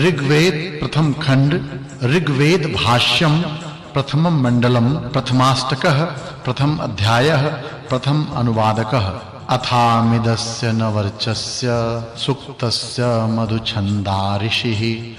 ऋग्वेद प्रथम खंड ऋग्वेद भाष्यम प्रथमं मंडलम प्रथमाष्टकः प्रथम अध्यायः प्रथम अनुवादकः अथामिदस्य न वर्चस्य सुक्तस्य मधुछन्दा ऋषिः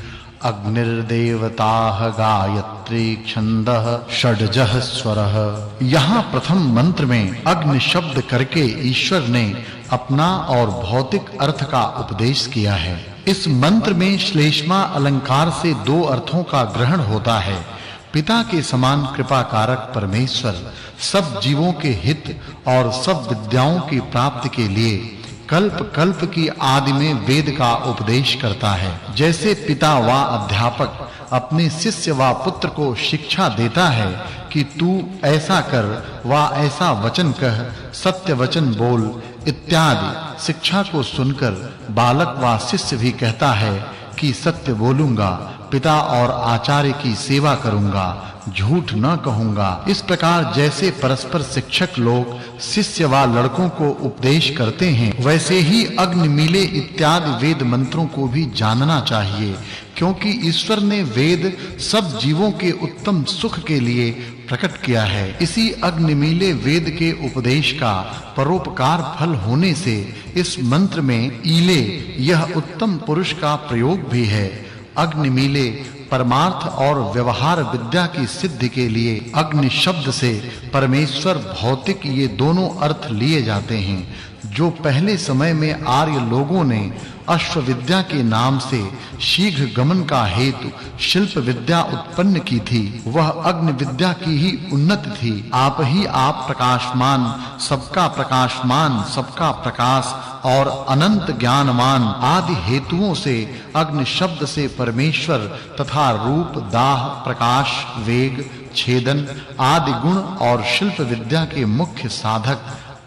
अग्निर्देवताः गायत्री छन्दः षड्जः स्वरः। यहाँ प्रथम मंत्र में अग्नि शब्द करके ईश्वर ने अपना और भौतिक अर्थ का उपदेश किया है। इस मंत्र में श्लेष्मा अलंकार से दो अर्थों का ग्रहण होता है। पिता के समान कृपा कारक परमेश्वर सब जीवों के हित और सब विद्याओं की प्राप्ति के लिए कल्प कल्प की आदि में वेद का उपदेश करता है। जैसे पिता व अध्यापक अपने शिष्य व पुत्र को शिक्षा देता है कि तू ऐसा कर व ऐसा वचन कह, सत्य वचन बोल इत्यादि शिक्षा को सुनकर बालक व शिष्य भी कहता है कि सत्य बोलूंगा, पिता और आचार्य की सेवा करूंगा, झूठ न कहूंगा। इस प्रकार जैसे परस्पर शिक्षक लोग शिष्य व लड़कों को उपदेश करते हैं, वैसे ही अग्निमीले इत्यादि वेद मंत्रों को भी जानना चाहिए, क्योंकि ईश्वर ने वेद सब जीवों के उत्तम सुख के लिए प्रकट किया है। इसी अग्निमीले वेद के उपदेश का परोपकार फल होने से इस मंत्र में ईले यह उत्तम पुरुष का प्रयोग भी है। अग्निमीले परमार्थ और व्यवहार विद्या की सिद्धि के लिए अग्नि शब्द से परमेश्वर भौतिक ये दोनों अर्थ लिए जाते हैं। जो पहले समय में आर्य लोगों ने अश्व विद्या के नाम से शीघ्र गमन का हेतु शिल्प विद्या उत्पन्न की थी, वह अग्नि विद्या की ही उन्नति थी। आप ही आप प्रकाशमान, सबका प्रकाशमान, सबका प्रकाश और अनंत ज्ञानमान आदि हेतुओं से अग्नि शब्द से परमेश्वर तथा रूप, दाह, प्रकाश, वेग, छेदन आदि गुण और शिल्प विद्या के मुख्य साधक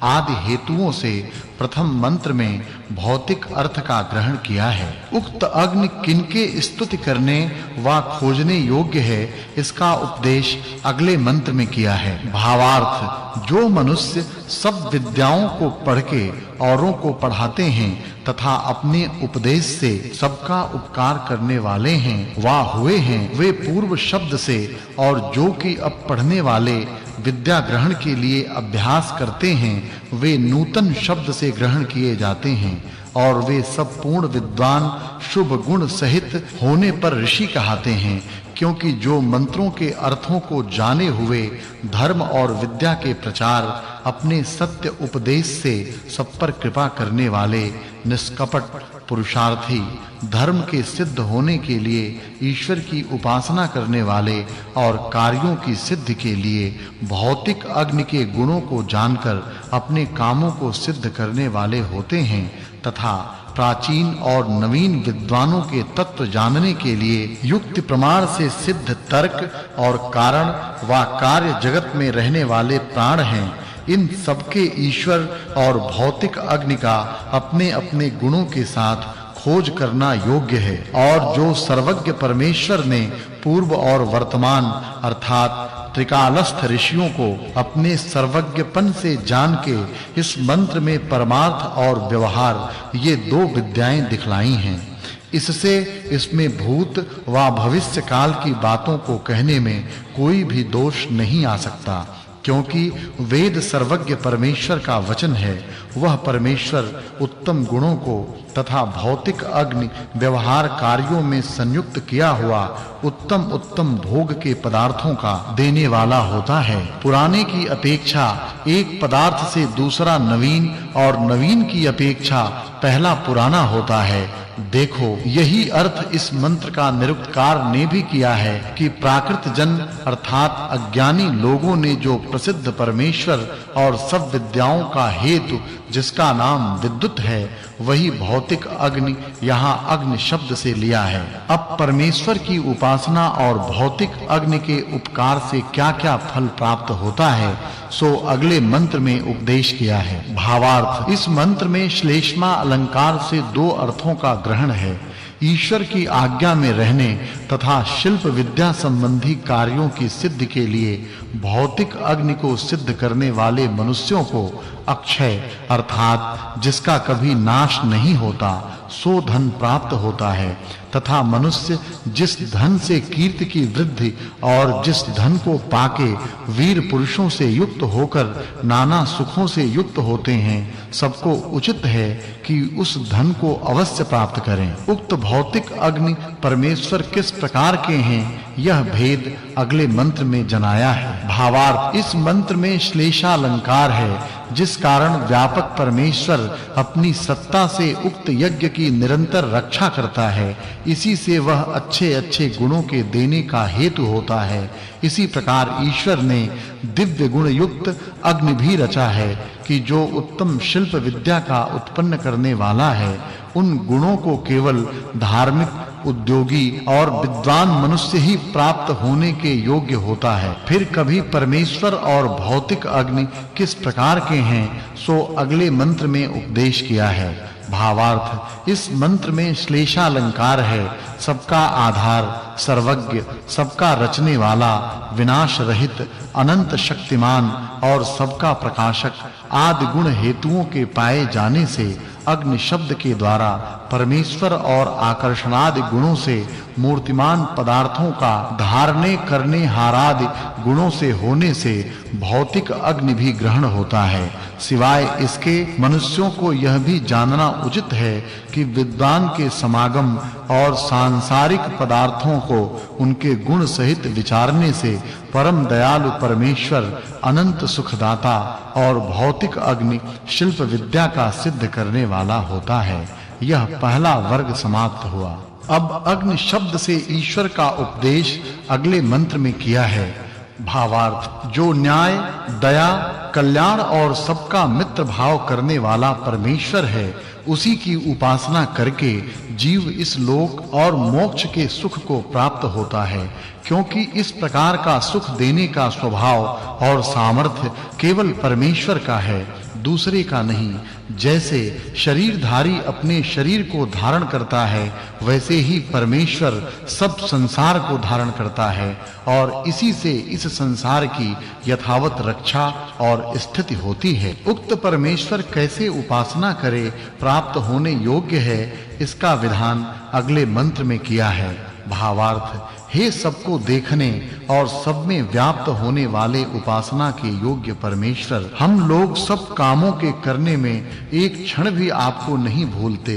आदि हेतुओं से प्रथम मंत्र में भौतिक अर्थ का ग्रहण किया है। उक्त अग्नि किनके स्तुति करने व खोजने योग्य है, इसका उपदेश अगले मंत्र में किया है। भावार्थ, जो मनुष्य सब विद्याओं को पढ़ के औरों को पढ़ाते हैं तथा अपने उपदेश से सबका उपकार करने वाले हैं वा हुए हैं, वे पूर्व शब्द से, और जो कि अब पढ़ने वाले विद्या ग्रहण के लिए अभ्यास करते हैं, वे नूतन शब्द से ग्रहण किए जाते हैं, और वे सब पूर्ण विद्वान शुभ गुण सहित होने पर ऋषि कहते हैं। क्योंकि जो मंत्रों के अर्थों को जाने हुए धर्म और विद्या के प्रचार अपने सत्य उपदेश से सब पर कृपा करने वाले निष्कपट पुरुषार्थी, धर्म के सिद्ध होने के लिए ईश्वर की उपासना करने वाले और कार्यों की सिद्धि के लिए भौतिक अग्नि के गुणों को जानकर अपने कामों को सिद्ध करने वाले होते हैं, तथा प्राचीन और नवीन विद्वानों के तत्व जानने के लिए युक्ति प्रमाण से सिद्ध तर्क और कारण व कार्य जगत में रहने वाले प्राण हैं। इन सबके ईश्वर और भौतिक अग्नि का अपने-अपने गुणों के साथ खोज करना योग्य है, और जो सर्वज्ञ परमेश्वर ने पूर्व और वर्तमान अर्थात त्रिकालस्थ ऋषियों को अपने सर्वज्ञपन से जान के इस मंत्र में परमार्थ और व्यवहार ये दो विद्याएं दिखलाई हैं। इससे इसमें भूत व भविष्य काल की बातों को कहने में कोई भी दोष नहीं आ सकता, क्योंकि वेद सर्वज्ञ परमेश्वर का वचन है। वह परमेश्वर उत्तम गुणों को तथा भौतिक अग्नि व्यवहार कार्यों में संयुक्त किया हुआ उत्तम भोग के पदार्थों का देने वाला होता है। पुराने की अपेक्षा एक पदार्थ से दूसरा नवीन और नवीन की अपेक्षा पहला पुराना होता है। देखो, यही अर्थ इस मंत्र का निरुक्तकार ने भी किया है कि प्राकृत जन अर्थात अज्ञानी लोगों ने जो प्रसिद्ध परमेश्वर और सब विद्याओं का हेतु जिसका नाम विद्युत है, वही भौतिक अग्नि यहाँ अग्नि शब्द से लिया है। अब परमेश्वर की उपासना और भौतिक अग्नि के उपकार से क्या-क्या फल प्राप्त होता है, सो अगले मंत्र में उपदेश किया है। भावार्थ, इस मंत्र में श्लेष्मा अलंकार से दो अर्थों का ग्रहण है। ईश्वर की आज्ञा में रहने तथा शिल्प विद्या संबंधी कार्यों की सिद्धि के लिए भौतिक अग्नि को सिद्ध करने वाले मनुष्यों को अक्षय अर्थात जिसका कभी नाश नहीं होता सो धन प्राप्त होता है तथा मनुष्य जिस धन से कीर्ति की वृद्धि और जिस धन को पाके वीर पुरुषों से युक्त होकर नाना सुखों से युक्त होते हैं सबको उचित है कि उस धन को अवश्य प्राप्त करें। उक्त भौतिक अग्नि परमेश्वर किस प्रकार के हैं यह भेद अगले मंत्र में जनाया है। भावार्थ इस मंत्र में श्लेषालंकार है जिस कारण व्यापक परमेश्वर अपनी सत्ता से उक्त यज्ञ की निरंतर रक्षा करता है इसी से वह अच्छे-अच्छे गुणों के देने का हेतु होता है। इसी प्रकार ईश्वर ने दिव्य गुण युक्त अग्नि भी रचा है कि जो उत्तम शिल्प विद्या का उत्पन्न करने वाला है उन गुणों को केवल धार्मिक उद्योगी और विद्वान मनुष्य ही प्राप्त होने के योग्य होता है। फिर कभी परमेश्वर और भौतिक अग्नि किस प्रकार के हैं सो अगले मंत्र में उपदेश किया है। भावार्थ इस मंत्र में श्लेषालंकार है सबका आधार सर्वज्ञ सबका रचने वाला विनाश रहित अनंत शक्तिमान और सबका प्रकाशक आदि गुण हेतुओं के पाए जाने से अग्नि शब्द के द्वारा परमेश्वर और आकर्षणादि गुणों से मूर्तिमान पदार्थों का धारणे करने हारादि गुणों से होने से भौतिक अग्नि भी ग्रहण होता है। सिवाय इसके मनुष्यों को यह भी जानना उचित है कि विद्वान के समागम और सांसारिक पदार्थों को उनके गुण सहित विचारने से परम दयालु परमेश्वर अनंत सुखदाता और भौतिक अग्नि शिल्प विद्या का सिद्ध करने वाला होता है। यह पहला वर्ग समाप्त हुआ। अब अग्नि शब्द से ईश्वर का उपदेश अगले मंत्र में किया है। भावार्थ जो न्याय दया कल्याण और सबका मित्र भाव करने वाला परमेश्वर है उसी की उपासना करके जीव इस लोक और मोक्ष के सुख को प्राप्त होता है क्योंकि इस प्रकार का सुख देने का स्वभाव और सामर्थ्य केवल परमेश्वर का है दूसरे का नहीं। जैसे शरीरधारी अपने शरीर को धारण करता है वैसे ही परमेश्वर सब संसार को धारण करता है और इसी से इस संसार की यथावत रक्षा और स्थिति होती है। उक्त परमेश्वर कैसे उपासना करे प्राप्त होने योग्य है इसका विधान अगले मंत्र में किया है। भावार्थ हे सबको देखने और सब में व्याप्त होने वाले उपासना के योग्य परमेश्वर हम लोग सब कामों के करने में एक क्षण भी आपको नहीं भूलते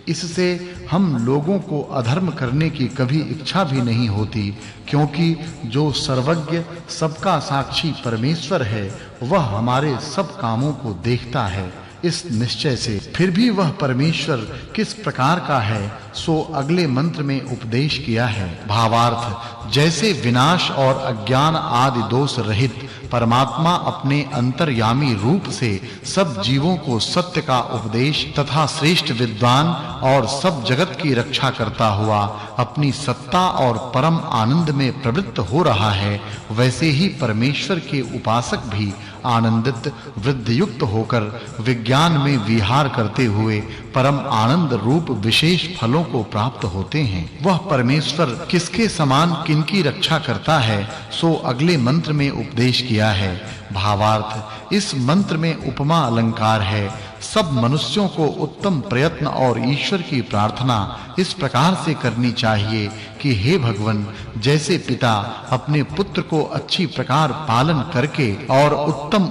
इससे हम लोगों को अधर्म करने की कभी इच्छा भी नहीं होती क्योंकि जो सर्वज्ञ सबका साक्षी परमेश्वर है वह हमारे सब कामों को देखता है। इस निश्चय से फिर भी वह परमेश्वर किस प्रकार का है सो अगले मंत्र में उपदेश किया है। भावार्थ जैसे विनाश और अज्ञान आदि दोष रहित परमात्मा अपने अंतर्यामी रूप से सब जीवों को सत्य का उपदेश तथा श्रेष्ठ विद्वान और सब जगत की रक्षा करता हुआ अपनी सत्ता और परम आनंद में प्रवृत्त हो रहा है वैसे ही परमेश्वर के उपासक भी आनंदित वृद्धि युक्त होकर विज्ञान में विहार करते हुए परम आनंद रूप विशेष फलों को प्राप्त होते हैं। वह परमेश्वर किसके समान किनकी रक्षा करता है सो अगले मंत्र में उपदेश किया है। भावार्थ इस मंत्र में उपमा अलंकार है। सब मनुष्यों को उत्तम प्रयत्न और ईश्वर की प्रार्थना इस प्रकार से करनी चाहिए कि हे भगवन जैसे पिता अपने पुत्र को अच्छी प्रकार पालन करके और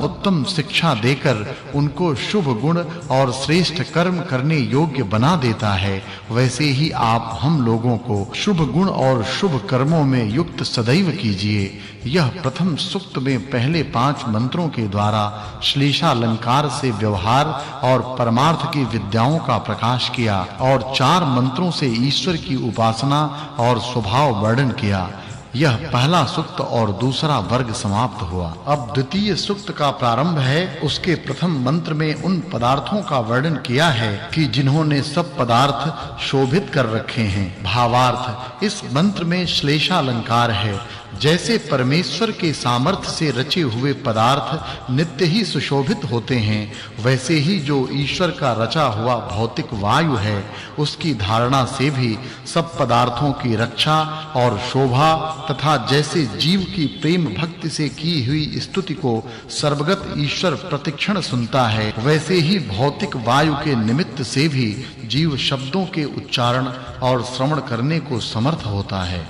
उत्तम शिक्षा देकर उनको शुभ गुण और श्रेष्ठ कर्म करने योग्य बना देता है वैसे ही आप हम लोगों को शुभ गुण और शुभ कर्मों में युक्त सदैव कीजिए। यह प्रथम सूक्त में पहले 5 मंत्रों के द्वारा श्लेषालंकार से व्यवहार और परमार्थ की विद्याओं का प्रकाश किया और 4 मंत्रों से ईश्वर की उपासना और स्वभाव वर्णन किया। यह पहला सूक्त और दूसरा वर्ग समाप्त हुआ। अब द्वितीय सूक्त का प्रारंभ है। उसके प्रथम मंत्र में उन पदार्थों का वर्णन किया है कि जिन्होंने सब पदार्थ शोभित कर रखे हैं। भावार्थ इस मंत्र में श्लेषालंकार है। जैसे परमेश्वर के सामर्थ्य से रचे हुए पदार्थ नित्य ही सुशोभित होते हैं वैसे ही जो ईश्वर का रचा हुआ भौतिक वायु है उसकी धारणा से भी सब पदार्थों की रक्षा और शोभा तथा जैसे जीव की प्रेम भक्ति से की हुई स्तुति को सर्वगत ईश्वर प्रतिक्षण सुनता है, वैसे ही भौतिक वायु के निमित्त से भी जीव शब्दों के उच्चारण और श्रवण करने को समर्थ होता है।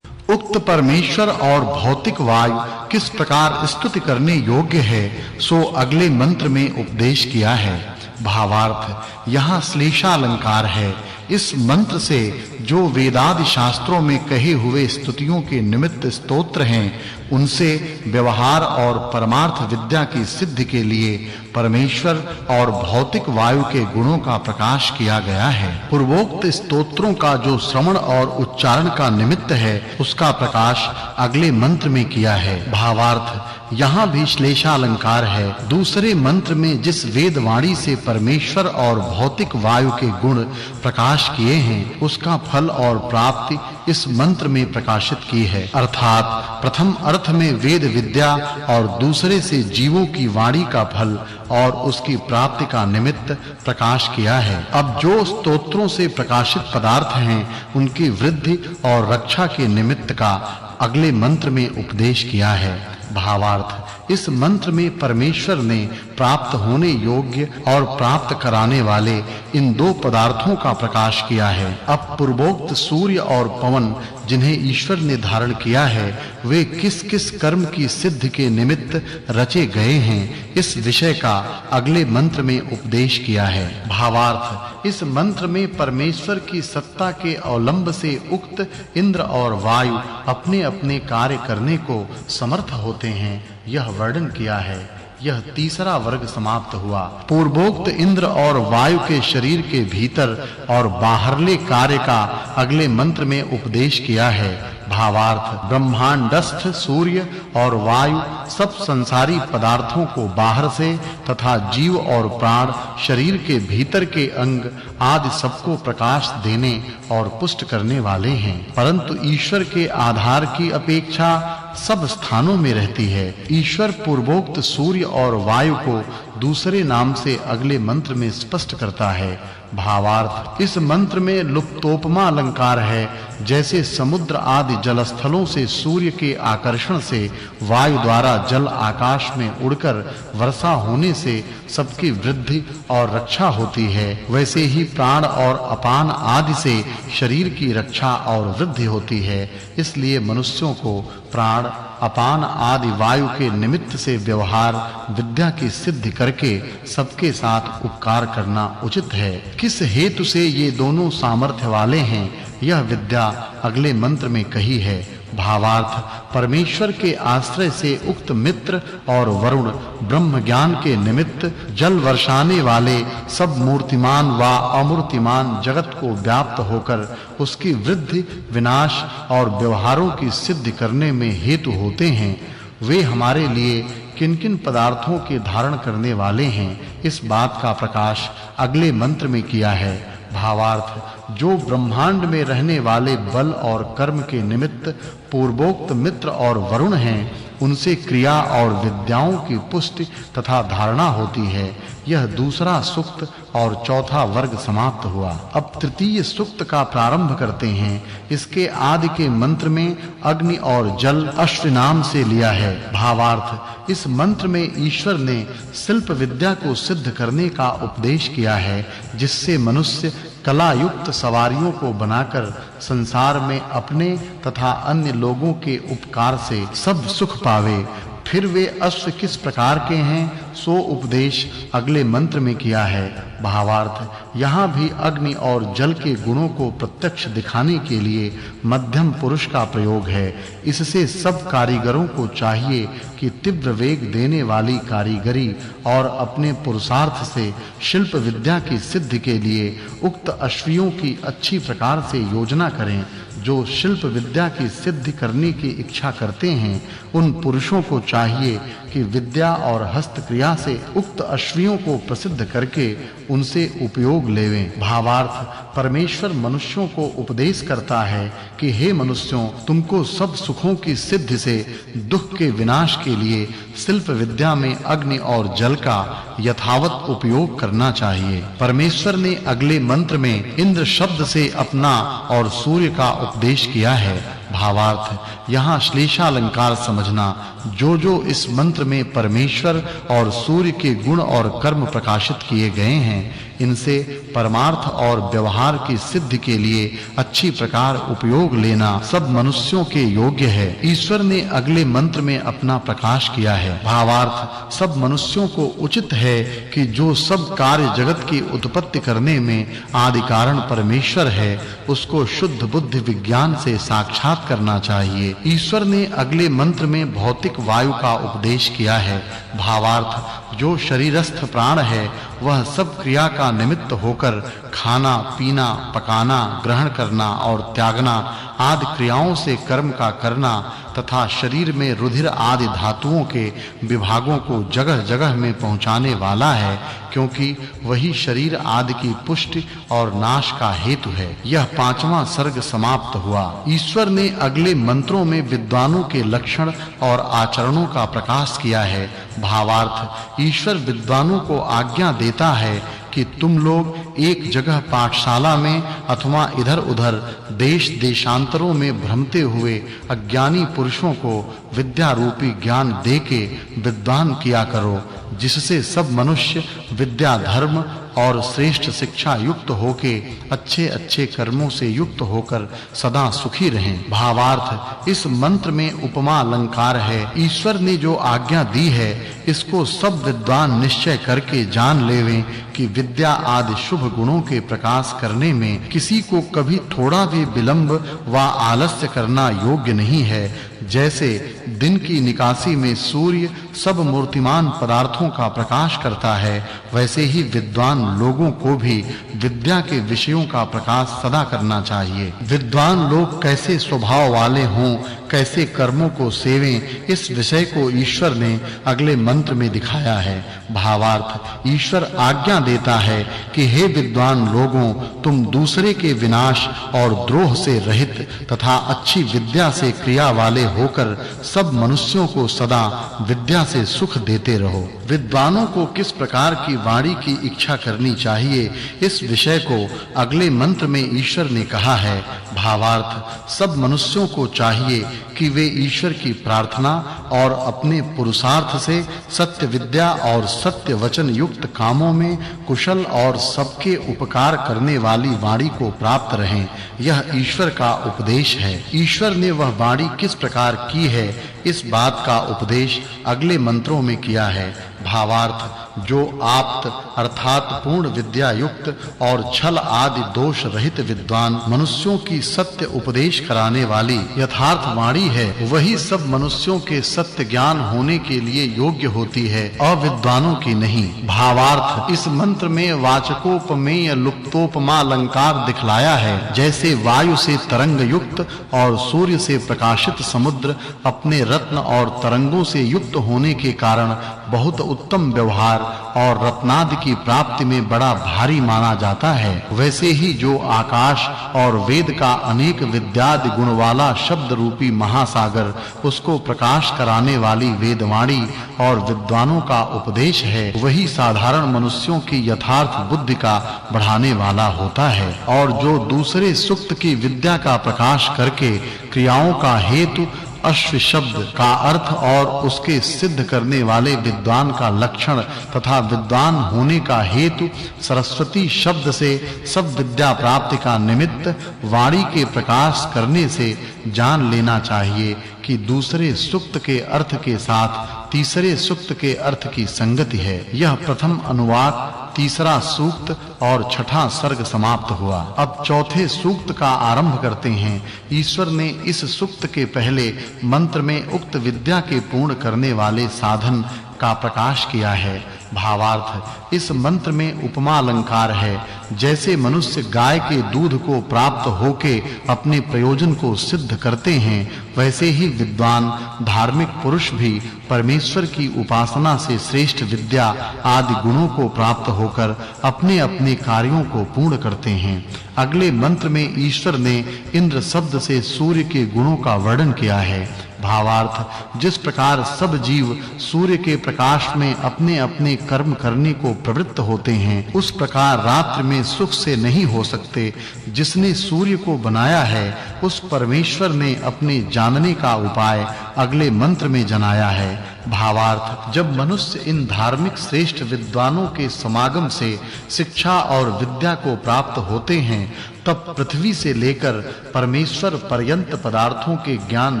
उक्त परमेश्वर और भौतिक वायु किस प्रकार स्तुति करने योग्य है, सो अगले मंत्र में उपदेश किया है। भावार्थ यहाँ श्लेषालंकार है। इस मंत्र से जो वेदादि शास्त्रों में कहे हुए स्तुतियों के निमित्त स्तोत्र हैं, उनसे व्यवहार और परमार्थ विद्या की सिद्धि के लिए परमेश्वर और भौतिक वायु के गुणों का प्रकाश किया गया है। पूर्वोक्त स्तोत्रों का जो श्रवण और उच्चारण का निमित्त है, उसका प्रकाश अगले मंत्र में किया है। भावार्थ यहाँ भी श्लेषालंकार है। दूसरे मंत्र में जिस वेद वाणी से परमेश्वर और भौतिक वायु के गुण प्रकाश किए हैं, उसका फल और प्राप्ति इस मंत्र में प्रकाशित की है। अर्थात प्रथम अर्थ में वेद विद्या और दूसरे से जीवों की वाणी का फल और उसकी प्राप्ति का निमित्त प्रकाश किया है। अब जो स्तोत्रों से प्रकाशित पदार्थ हैं, उनकी वृद्धि और रक्षा के निमित्त का अगले मंत्र में उपदेश किया है। भावार्थ इस मंत्र में परमेश्वर ने प्राप्त होने योग्य और प्राप्त कराने वाले इन दो पदार्थों का प्रकाश किया है। अब पूर्वोक्त सूर्य और पवन जिन्हें ईश्वर ने धारण किया है, वे किस-किस कर्म की सिद्धि के निमित्त रचे गए हैं, इस विषय का अगले मंत्र में उपदेश किया है। भावार्थ इस मंत्र में परमेश्वर की सत्ता के अवलंब से उक्त इंद्र और वायु अपने-अपने कार्य करने को समर्थ होते हैं, यह वर्णन किया है। यह तीसरा वर्ग समाप्त हुआ। पूर्वोक्त इंद्र और वायु के शरीर के भीतर और बाहरले कार्य का अगले मंत्र में उपदेश किया है। भावार्थ ब्रह्मांडस्थ सूर्य और वायु सब संसारी पदार्थों को बाहर से तथा जीव और प्राण शरीर के भीतर के अंग आदि सबको प्रकाश देने और पुष्ट करने वाले हैं, परंतु ईश्वर के आधार की अपेक्षा सब स्थानों में रहती है। ईश्वर पूर्वोक्त सूर्य और वायु को दूसरे नाम से अगले मंत्र में स्पष्ट करता है। भावार्थ इस मंत्र में लुप्तोपमा अलंकार है। जैसे समुद्र आदि जलस्थलों से सूर्य के आकर्षण से वायु द्वारा जल आकाश में उड़कर वर्षा होने से सबकी वृद्धि और रक्षा होती है, वैसे ही प्राण और अपान आदि से शरीर की रक्षा और वृद्धि होती है। इसलिए मनुष्यों को प्राण अपान आदि वायु के निमित्त से व्यवहार विद्या की सिद्धि करके सबके साथ उपकार करना उचित है। किस हेतु से ये दोनों सामर्थ्य वाले हैं, यह विद्या अगले मंत्र में कही है। भावार्थ परमेश्वर के आश्रय से उक्त मित्र और वरुण ब्रह्म ज्ञान के निमित्त जल वर्षाने वाले सब मूर्तिमान व अमूर्तिमान जगत को व्याप्त होकर उसकी वृद्धि विनाश और व्यवहारों की सिद्धि करने में हेतु होते हैं। वे हमारे लिए किन-किन पदार्थों के धारण करने वाले हैं, इस बात का प्रकाश अगले मंत्र में किया है। भावार्थ जो ब्रह्मांड में रहने वाले बल और कर्म के निमित्त पूर्वोक्त मित्र और वरुण हैं, उनसे क्रिया और विद्याओं की पुष्टि तथा धारणा होती है। यह दूसरा सूक्त और चौथा वर्ग समाप्त हुआ। अब तृतीय सूक्त का प्रारंभ करते हैं। इसके आदि के मंत्र में अग्नि और जल अश्व नाम से लिया है। भावार्थ इस मंत्र में ईश्वर ने शिल्प विद्या को सिद्ध करने का उपदेश किया है, जिससे मनुष्य कला युक्त सवारियों को बनाकर संसार में अपने तथा अन्य लोगों के उपकार से सब सुख पावे। फिर वे अश्व किस प्रकार के हैं, सो उपदेश अगले मंत्र में किया है। भावार्थ यहाँ भी अग्नि और जल के गुणों को प्रत्यक्ष दिखाने के लिए मध्यम पुरुष का प्रयोग है। इससे सब कारीगरों को चाहिए कि तीव्र वेग देने वाली कारीगरी और अपने पुरुषार्थ से शिल्प विद्या की सिद्धि के लिए उक्त अश्वियों की अच्छी प्रकार से योजना करें। जो शिल्प विद्या की सिद्धि करने की इच्छा करते हैं, उन पुरुषों को चाहिए कि विद्या और हस्त क्रिया से उक्त अश्वियों को प्रसिद्ध करके उनसे उपयोग लेवें। भावार्थ परमेश्वर मनुष्यों को उपदेश करता है कि हे मनुष्यों, तुमको सब सुखों की सिद्धि से दुख के विनाश के लिए शिल्प विद्या में अग्नि और जल का यथावत उपयोग करना चाहिए। परमेश्वर ने अगले मंत्र में इंद्र शब्द से अपना और सूर्य का उपदेश किया है। भावार्थ, यहाँ श्लेषालंकार समझना। जो इस मंत्र में परमेश्वर और सूर्य के गुण और कर्म प्रकाशित किए गए हैं, इनसे परमार्थ और व्यवहार की सिद्धि के लिए अच्छी प्रकार उपयोग लेना सब मनुष्यों के योग्य है। ईश्वर ने अगले मंत्र में अपना प्रकाश किया है। भावार्थ, सब मनुष्यों को उचित है कि जो सब कार्य जगत की उत्पत्ति करने में आदि कारण परमेश्वर है, उसको शुद्ध बुद्धि विज्ञान से साक्षात करना चाहिए। ईश्वर ने अगले मंत्र में भौतिक वायु का उपदेश किया है। भावार्थ, जो शरीरस्थ प्राण है, वह सब क्रिया का निमित्त होकर खाना, पीना, पकाना, ग्रहण करना और त्यागना आदि क्रियाओं से कर्म का करना तथा शरीर में रुधिर आदि धातुओं के विभागों को जगह-जगह में पहुंचाने वाला है, क्योंकि वही शरीर आदि की पुष्टि और नाश का हेतु है। यह 5वां सर्ग समाप्त हुआ। ईश्वर ने अगले मंत्रों में विद्वानों के लक्षण और आचरणों का प्रकाश किया है। भावार्थ, ईश्वर विद्वानों को आज्ञा देता है कि तुम लोग एक जगह पाठशाला में अथवा इधर-उधर देश-देशांतरों में भ्रमते हुए अज्ञानी पुरुषों को विद्या रूपी ज्ञान देके विद्वान किया करो, जिससे सब मनुष्य विद्या, धर्म और श्रेष्ठ शिक्षा युक्त होके अच्छे-अच्छे कर्मों से युक्त होकर सदा सुखी रहें। भावार्थ, इस मंत्र में उपमा अलंकार है। ईश्वर ने जो आज्ञा दी है, इसको सब विद्वान निश्चय करके जान लेवें कि विद्या आदि शुभ गुणों के प्रकाश करने में किसी को कभी थोड़ा भी विलंब व आलस्य करना योग्य नहीं है। जैसे दिन की निकासी में सूर्य सब मूर्तिमान पदार्थों का प्रकाश करता है, वैसे ही विद्वान लोगों को भी विद्या के विषयों का प्रकाश सदा करना चाहिए। विद्वान लोग कैसे स्वभाव वाले हों, कैसे कर्मों को सेवें, इस विषय को ईश्वर ने अगले मंत्र में दिखाया है। भावार्थ, ईश्वर आज्ञा देता है कि हे विद्वान लोगों, तुम दूसरे के विनाश और द्रोह से रहित तथा अच्छी विद्या से क्रिया वाले होकर सब मनुष्यों को सदा विद्या से सुख देते रहो। विद्वानों को किस प्रकार की वाणी की इच्छा करनी चाहिए, इस विषय को अगले मंत्र में ईश्वर ने कहा है। भावार्थ, सब मनुष्यों को चाहिए कि वे ईश्वर की प्रार्थना और अपने पुरुषार्थ से सत्य विद्या और सत्य वचन युक्त कामों में कुशल और सबके उपकार करने वाली वाणी को प्राप्त रहें। यह ईश्वर का उपदेश है। ईश्वर ने वह वाणी किस प्रकार की है, इस बात का उपदेश अगले मंत्रों में किया है। भावार्थ, जो आप्त अर्थात पूर्ण विद्या युक्त और छल आदि दोष रहित विद्वान मनुष्यों की सत्य उपदेश कराने वाली यथार्थ वाणी है, वही सब मनुष्यों के सत्य ज्ञान होने के लिए योग्य होती है, अविद्वानों की नहीं। भावार्थ, इस मंत्र में वाचकोपमेय लुप्तोपमा अलंकार दिखलाया है। जैसे वायु से तरंग युक्त और सूर्य से प्रकाशित समुद्र अपने रत्न और तरंगों से युक्त होने के कारण बहुत उत्तम व्यवहार और रत्नादि की प्राप्ति में बड़ा भारी माना जाता है, वैसे ही जो आकाश और वेद का अनेक विद्यादि गुण वाला शब्द रूपी महासागर, उसको प्रकाश कराने वाली वेदवाणी और विद्वानों का उपदेश है, वही साधारण मनुष्यों की यथार्थ बुद्धि का बढ़ाने वाला होता है। और जो दूसरे सुक्त की विद्या का प्रकाश करके क्रियाओं का हेतु अश्व शब्द का अर्थ और उसके सिद्ध करने वाले विद्वान का लक्षण तथा विद्वान होने का हेतु सरस्वती शब्द से सब विद्या प्राप्ति का निमित्त वाणी के प्रकाश करने से जान लेना चाहिए कि दूसरे सूक्त के अर्थ के साथ तीसरे सूक्त के अर्थ की संगति है। यह प्रथम अनुवाद, तीसरा सूक्त और छठा सर्ग समाप्त हुआ। अब चौथे सूक्त का आरंभ करते हैं। ईश्वर ने इस सूक्त के पहले मंत्र में उक्त विद्या के पूर्ण करने वाले साधन का प्रकाश किया है। भावार्थ, इस मंत्र में उपमा अलंकार है। जैसे मनुष्य गाय के दूध को प्राप्त होके अपने प्रयोजन को सिद्ध करते हैं, वैसे ही विद्वान धार्मिक पुरुष भी परमेश्वर की उपासना से श्रेष्ठ विद्या आदि गुणों को प्राप्त होकर अपने-अपने कार्यों को पूर्ण करते हैं। अगले मंत्र में ईश्वर ने इंद्र शब्द से सूर्य के गुणों का वर्णन किया है। भावार्थ जिस प्रकार सब जीव सूर्य के प्रकाश में अपने-अपने कर्म करने को प्रवृत्त होते हैं, उस प्रकार रात्रि में सुख से नहीं हो सकते। जिसने सूर्य को बनाया है, उस परमेश्वर ने अपने जानने का उपाय अगले मंत्र में जनाया है। भावार्थ जब मनुष्य इन धार्मिक श्रेष्ठ विद्वानों के समागम से शिक्षा और विद्या को प्राप्त होते हैं, तब पृथ्वी से लेकर परमेश्वर पर्यंत पदार्थों के ज्ञान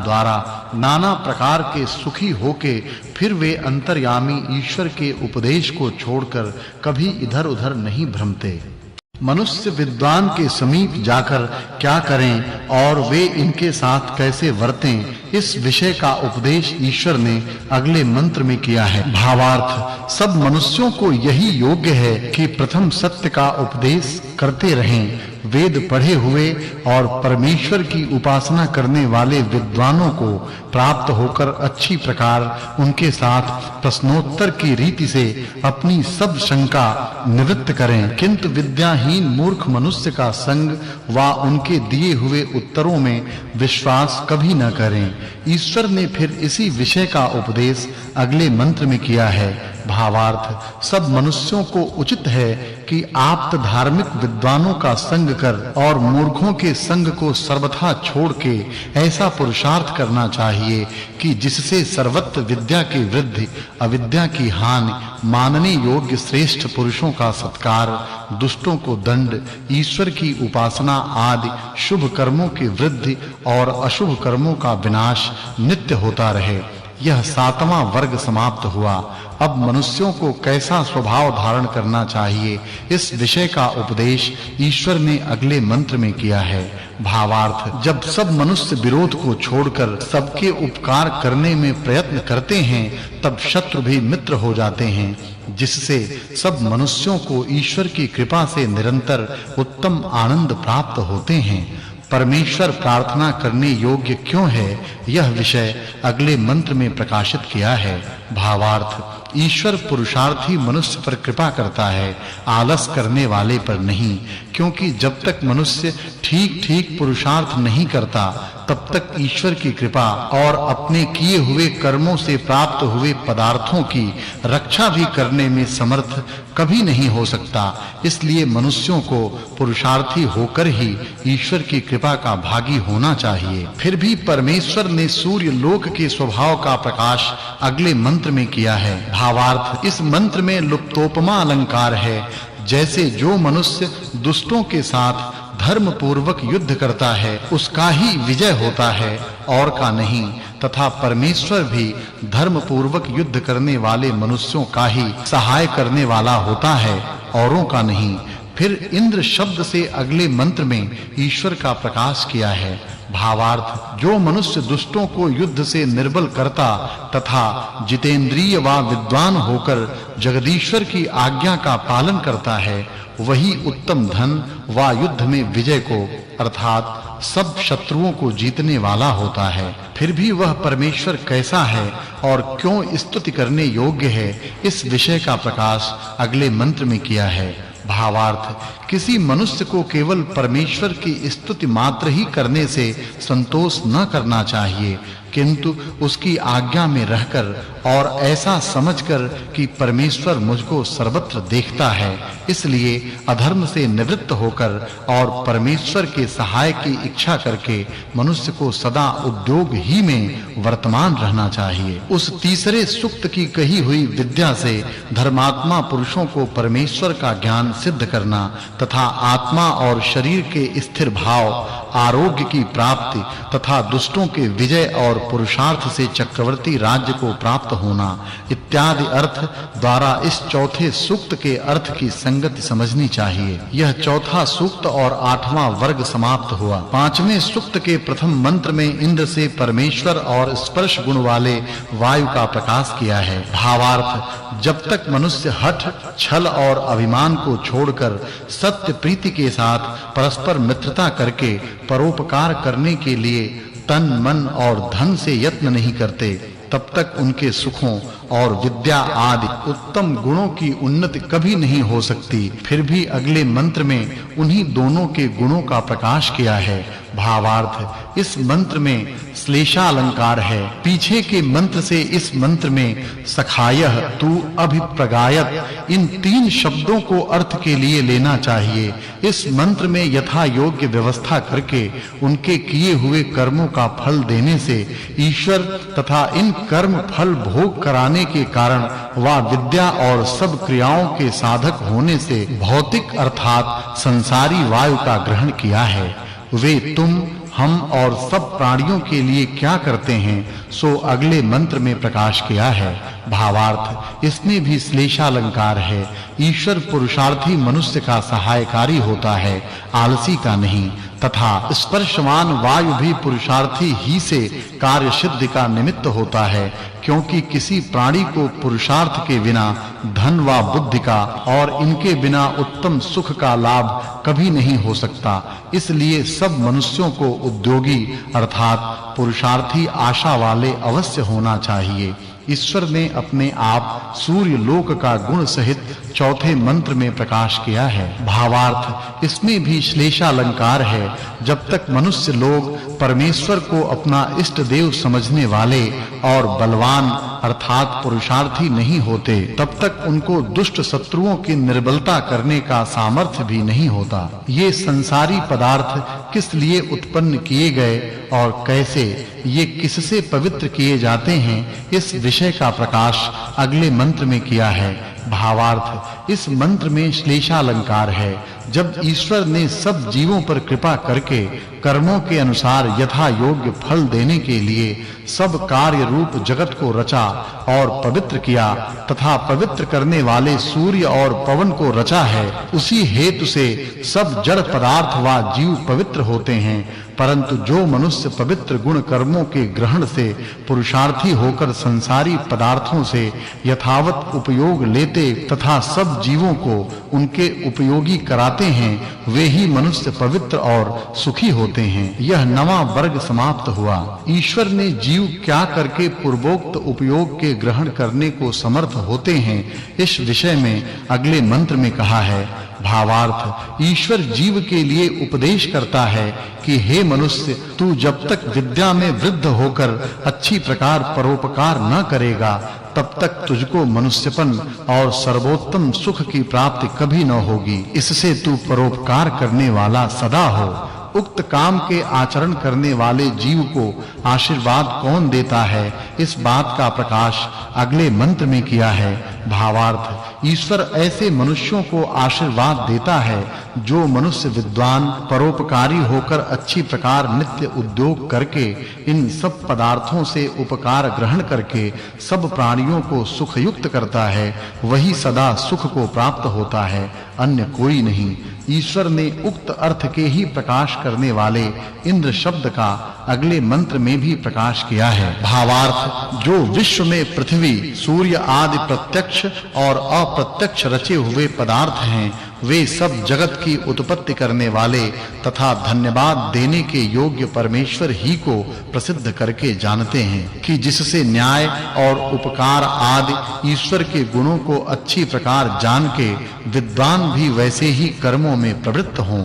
द्वारा नाना प्रकार के सुखी होके फिर वे अंतर्यामी ईश्वर के उपदेश को छोड़कर कभी इधर-उधर नहीं भ्रमते। मनुष्य विद्वान के समीप जाकर क्या करें और वे इनके साथ कैसे वर्तें, इस विषय का उपदेश ईश्वर ने अगले मंत्र में किया है। भावार्थ सब मनुष्यों को यही योग्य है कि प्रथम सत्य का उपदेश करते रहें। वेद पढ़े हुए और परमेश्वर की उपासना करने वाले विद्वानों को प्राप्त होकर अच्छी प्रकार उनके साथ प्रश्नोत्तर की रीति से अपनी सब शंका निवृत्त करें, किंतु विद्याहीन मूर्ख मनुष्य का संग व उनके दिए हुए उत्तरों में विश्वास कभी न करें। ईश्वर ने फिर इसी विषय का उपदेश अगले मंत्र में किया है। भावार्थ सब मनुष्यों को उचित है कि आप्त धार्मिक विद्वानों का संग कर और मूर्खों के संग को सर्वथा छोड़ के ऐसा पुरुषार्थ करना चाहिए कि जिससे सर्वत्र विद्या की वृद्धि, अविद्या की हानि, मानने योग्य श्रेष्ठ पुरुषों का सत्कार, दुष्टों को दंड, ईश्वर की उपासना आदि शुभ कर्मों की वृद्धि और अशुभ कर्मों का विनाश नित्य होता रहे। यह 7वां वर्ग समाप्त हुआ। अब मनुष्यों को कैसा स्वभाव धारण करना चाहिए, इस विषय का उपदेश ईश्वर ने अगले मंत्र में किया है। भावार्थ जब सब मनुष्य विरोध को छोड़कर सबके उपकार करने में प्रयत्न करते हैं, तब शत्रु भी मित्र हो जाते हैं, जिससे सब मनुष्यों को ईश्वर की कृपा से निरंतर उत्तम आनंद प्राप्त होते हैं। परमेश्वर प्रार्थना करने योग्य क्यों है, यह विषय अगले मंत्र में प्रकाशित किया है। भावार्थ ईश्वर पुरुषार्थी मनुष्य पर कृपा करता है, आलस करने वाले पर नहीं, क्योंकि जब तक मनुष्य ठीक-ठीक पुरुषार्थ नहीं करता, तब तक ईश्वर की कृपा और अपने किए हुए कर्मों से प्राप्त हुए पदार्थों की रक्षा भी करने में समर्थ कभी नहीं हो सकता। इसलिए मनुष्यों को पुरुषार्थी होकर ही ईश्वर की कृपा का भागी होना चाहिए। फिर भी परमेश्वर ने सूर्य लोक के स्वभाव का प्रकाश अगले मंत्र में किया है। भावार्थ इस मंत्र में लुप्तोपमा अलंकार है। जैसे जो मनुष्य दुष्टों के साथ धर्म पूर्वक युद्ध करता है, उसका ही विजय होता है और का नहीं, तथा परमेश्वर भी धर्म पूर्वक युद्ध करने वाले मनुष्यों का ही सहाय करने वाला होता है, औरों का नहीं। फिर इंद्र शब्द से अगले मंत्र में ईश्वर का प्रकाश किया है। भावार्थ जो मनुष्य दुष्टों को युद्ध से निर्बल करता तथा जितेंद्रिय व विद्वान होकर जगदीश्वर की आज्ञा का पालन करता है, वही उत्तम धन व युद्ध में विजय को अर्थात सब शत्रुओं को जीतने वाला होता है। फिर भी वह परमेश्वर कैसा है और क्यों स्तुति करने योग्य है, इस विषय का प्रकाश अगले मंत्र में किया है। भावार्थ किसी मनुष्य को केवल परमेश्वर की स्तुति मात्र ही करने से संतोष न करना चाहिए, किंतु उसकी आज्ञा में रहकर और ऐसा समझकर कि परमेश्वर मुझको सर्वत्र देखता है, इसलिए अधर्म से निवृत्त होकर और परमेश्वर के सहाय की इच्छा करके मनुष्य को सदा उद्योग ही में वर्तमान रहना चाहिए। उस तीसरे सूक्त की कही हुई विद्या से धर्मात्मा पुरुषों को परमेश्वर का ज्ञान सिद्ध करना तथा आत्मा और शरीर के स्थिर भाव, आरोग्य की प्राप्ति तथा दुष्टों के विजय और पुरुषार्थ से चक्रवर्ती राज्य को प्राप्त होना इत्यादि अर्थ द्वारा इस चौथे सूक्त के अर्थ की संगति समझनी चाहिए। यह चौथा सूक्त और 8वां वर्ग समाप्त हुआ। 5वें सूक्त के प्रथम मंत्र में इंद्र से परमेश्वर और स्पर्श गुण वाले वायु का प्रकाश किया है। भावार्थ जब तक मनुष्य हठ, छल और अभिमान को छोड़कर सत्य प्रीति के साथ परस्पर मित्रता करके परोपकार करने के लिए तन, मन और धन से यत्न नहीं करते, तब तक उनके सुखों और विद्या आदि उत्तम गुणों की उन्नति कभी नहीं हो सकती। फिर भी अगले मंत्र में उन्हीं दोनों के गुणों का प्रकाश किया है। भावार्थ इस मंत्र में श्लेषालंकार है। पीछे के मंत्र से इस मंत्र में सखायः, तू, अभिप्रगायत इन 3 शब्दों को अर्थ के लिए लेना चाहिए। इस मंत्र में यथा योग्य व्यवस्था करके उनके किए हुए कर्मों का फल देने से ईश्वर तथा इन कर्म फल भोग कराने के कारण वा विद्या और सब क्रियाओं के साधक होने से भौतिक अर्थात संसारी वायु का ग्रहण किया है। वे तुम, हम और सब प्राणियों के लिए क्या करते हैं सो अगले मंत्र में प्रकाश किया है। भावार्थ इसमें भी श्लेषालंकार है। ईश्वर पुरुषार्थी मनुष्य का सहायकारी होता है, आलसी का नहीं, तथा स्पर्शवान वायु भी पुरुषार्थी ही से कार्य सिद्धि का निमित्त होता है, क्योंकि किसी प्राणी को पुरुषार्थ के बिना धन व बुद्धि का और इनके बिना उत्तम सुख का लाभ कभी नहीं हो सकता। इसलिए सब मनुष्यों को उद्योगी अर्थात पुरुषार्थी आशा वाले अवश्य होना चाहिए। ईश्वर ने अपने आप सूर्य लोक का गुण सहित चौथे मंत्र में प्रकाश किया है। भावार्थ इसमें भी श्लेषालंकार है। जब तक मनुष्य लोग परमेश्वर को अपना इष्ट देव समझने वाले और बलवान अर्थात पुरुषार्थी नहीं होते, तब तक उनको दुष्ट शत्रुओं की निर्बलता करने का सामर्थ्य भी नहीं होता। ये संसारी पदार्थ किस लिए उत्पन्न किए गए और कैसे, ये किससे पवित्र किए जाते हैं, इस विषय का प्रकाश अगले मंत्र में किया है। भावार्थ इस मंत्र में श्लेषालंकार है। जब ईश्वर ने सब जीवों पर कृपा करके कर्मों के अनुसार यथा योग्य फल देने के लिए सब कार्य रूप जगत को रचा और पवित्र किया तथा पवित्र करने वाले सूर्य और पवन को रचा है, उसी हेतु से सब जड़ पदार्थ व जीव पवित्र होते हैं। परंतु जो मनुष्य पवित्र गुण कर्मों के ग्रहण से पुरुषार्थी होकर संसारी पदार्थों से यथावत उपयोग लेते तथा सब जीवों को उनके उपयोगी कराते हैं, वे ही मनुष्य पवित्र और सुखी होते हैं। यह नवा वर्ग समाप्त हुआ। ईश्वर ने जीव क्या करके पूर्वोक्त उपयोग के ग्रहण करने को समर्थ होते हैं, इस विषय में अगले मंत्र में कहा है। भावार्थ ईश्वर जीव के लिए उपदेश करता है कि हे मनुष्य, तू जब तक विद्या में वृद्ध होकर अच्छी प्रकार परोपकार न करेगा, तब तक तुझको मनुष्यपन और सर्वोत्तम सुख की प्राप्ति कभी न होगी। इससे तू परोपकार करने वाला सदा हो। उक्त काम के आचरण करने वाले जीव को आशीर्वाद कौन देता है, इस बात का प्रकाश अगले मंत्र में किया है। भावार्थ ईश्वर ऐसे मनुष्यों को आशीर्वाद देता है जो मनुष्य विद्वान परोपकारी होकर अच्छी प्रकार नित्य उद्योग करके इन सब पदार्थों से उपकार ग्रहण करके सब प्राणियों को सुखयुक्त करता है, वही सदा सुख को प्राप्त होता है, अन्य कोई नहीं। ईश्वर ने उक्त अर्थ के ही प्रकाश करने वाले इंद्र शब्द का अगले मंत्र में भी प्रकाश किया है। भावार्थ जो विश्व में पृथ्वी, सूर्य आदि प्रत्यक्ष और अप्रत्यक्ष रचे हुए पदार्थ हैं, वे सब जगत की उत्पत्ति करने वाले तथा धन्यवाद देने के योग्य परमेश्वर ही को प्रसिद्ध करके जानते हैं कि जिससे न्याय और उपकार आदि ईश्वर के गुणों को अच्छी प्रकार जान के विद्वान भी वैसे ही कर्मों में प्रवृत्त हों।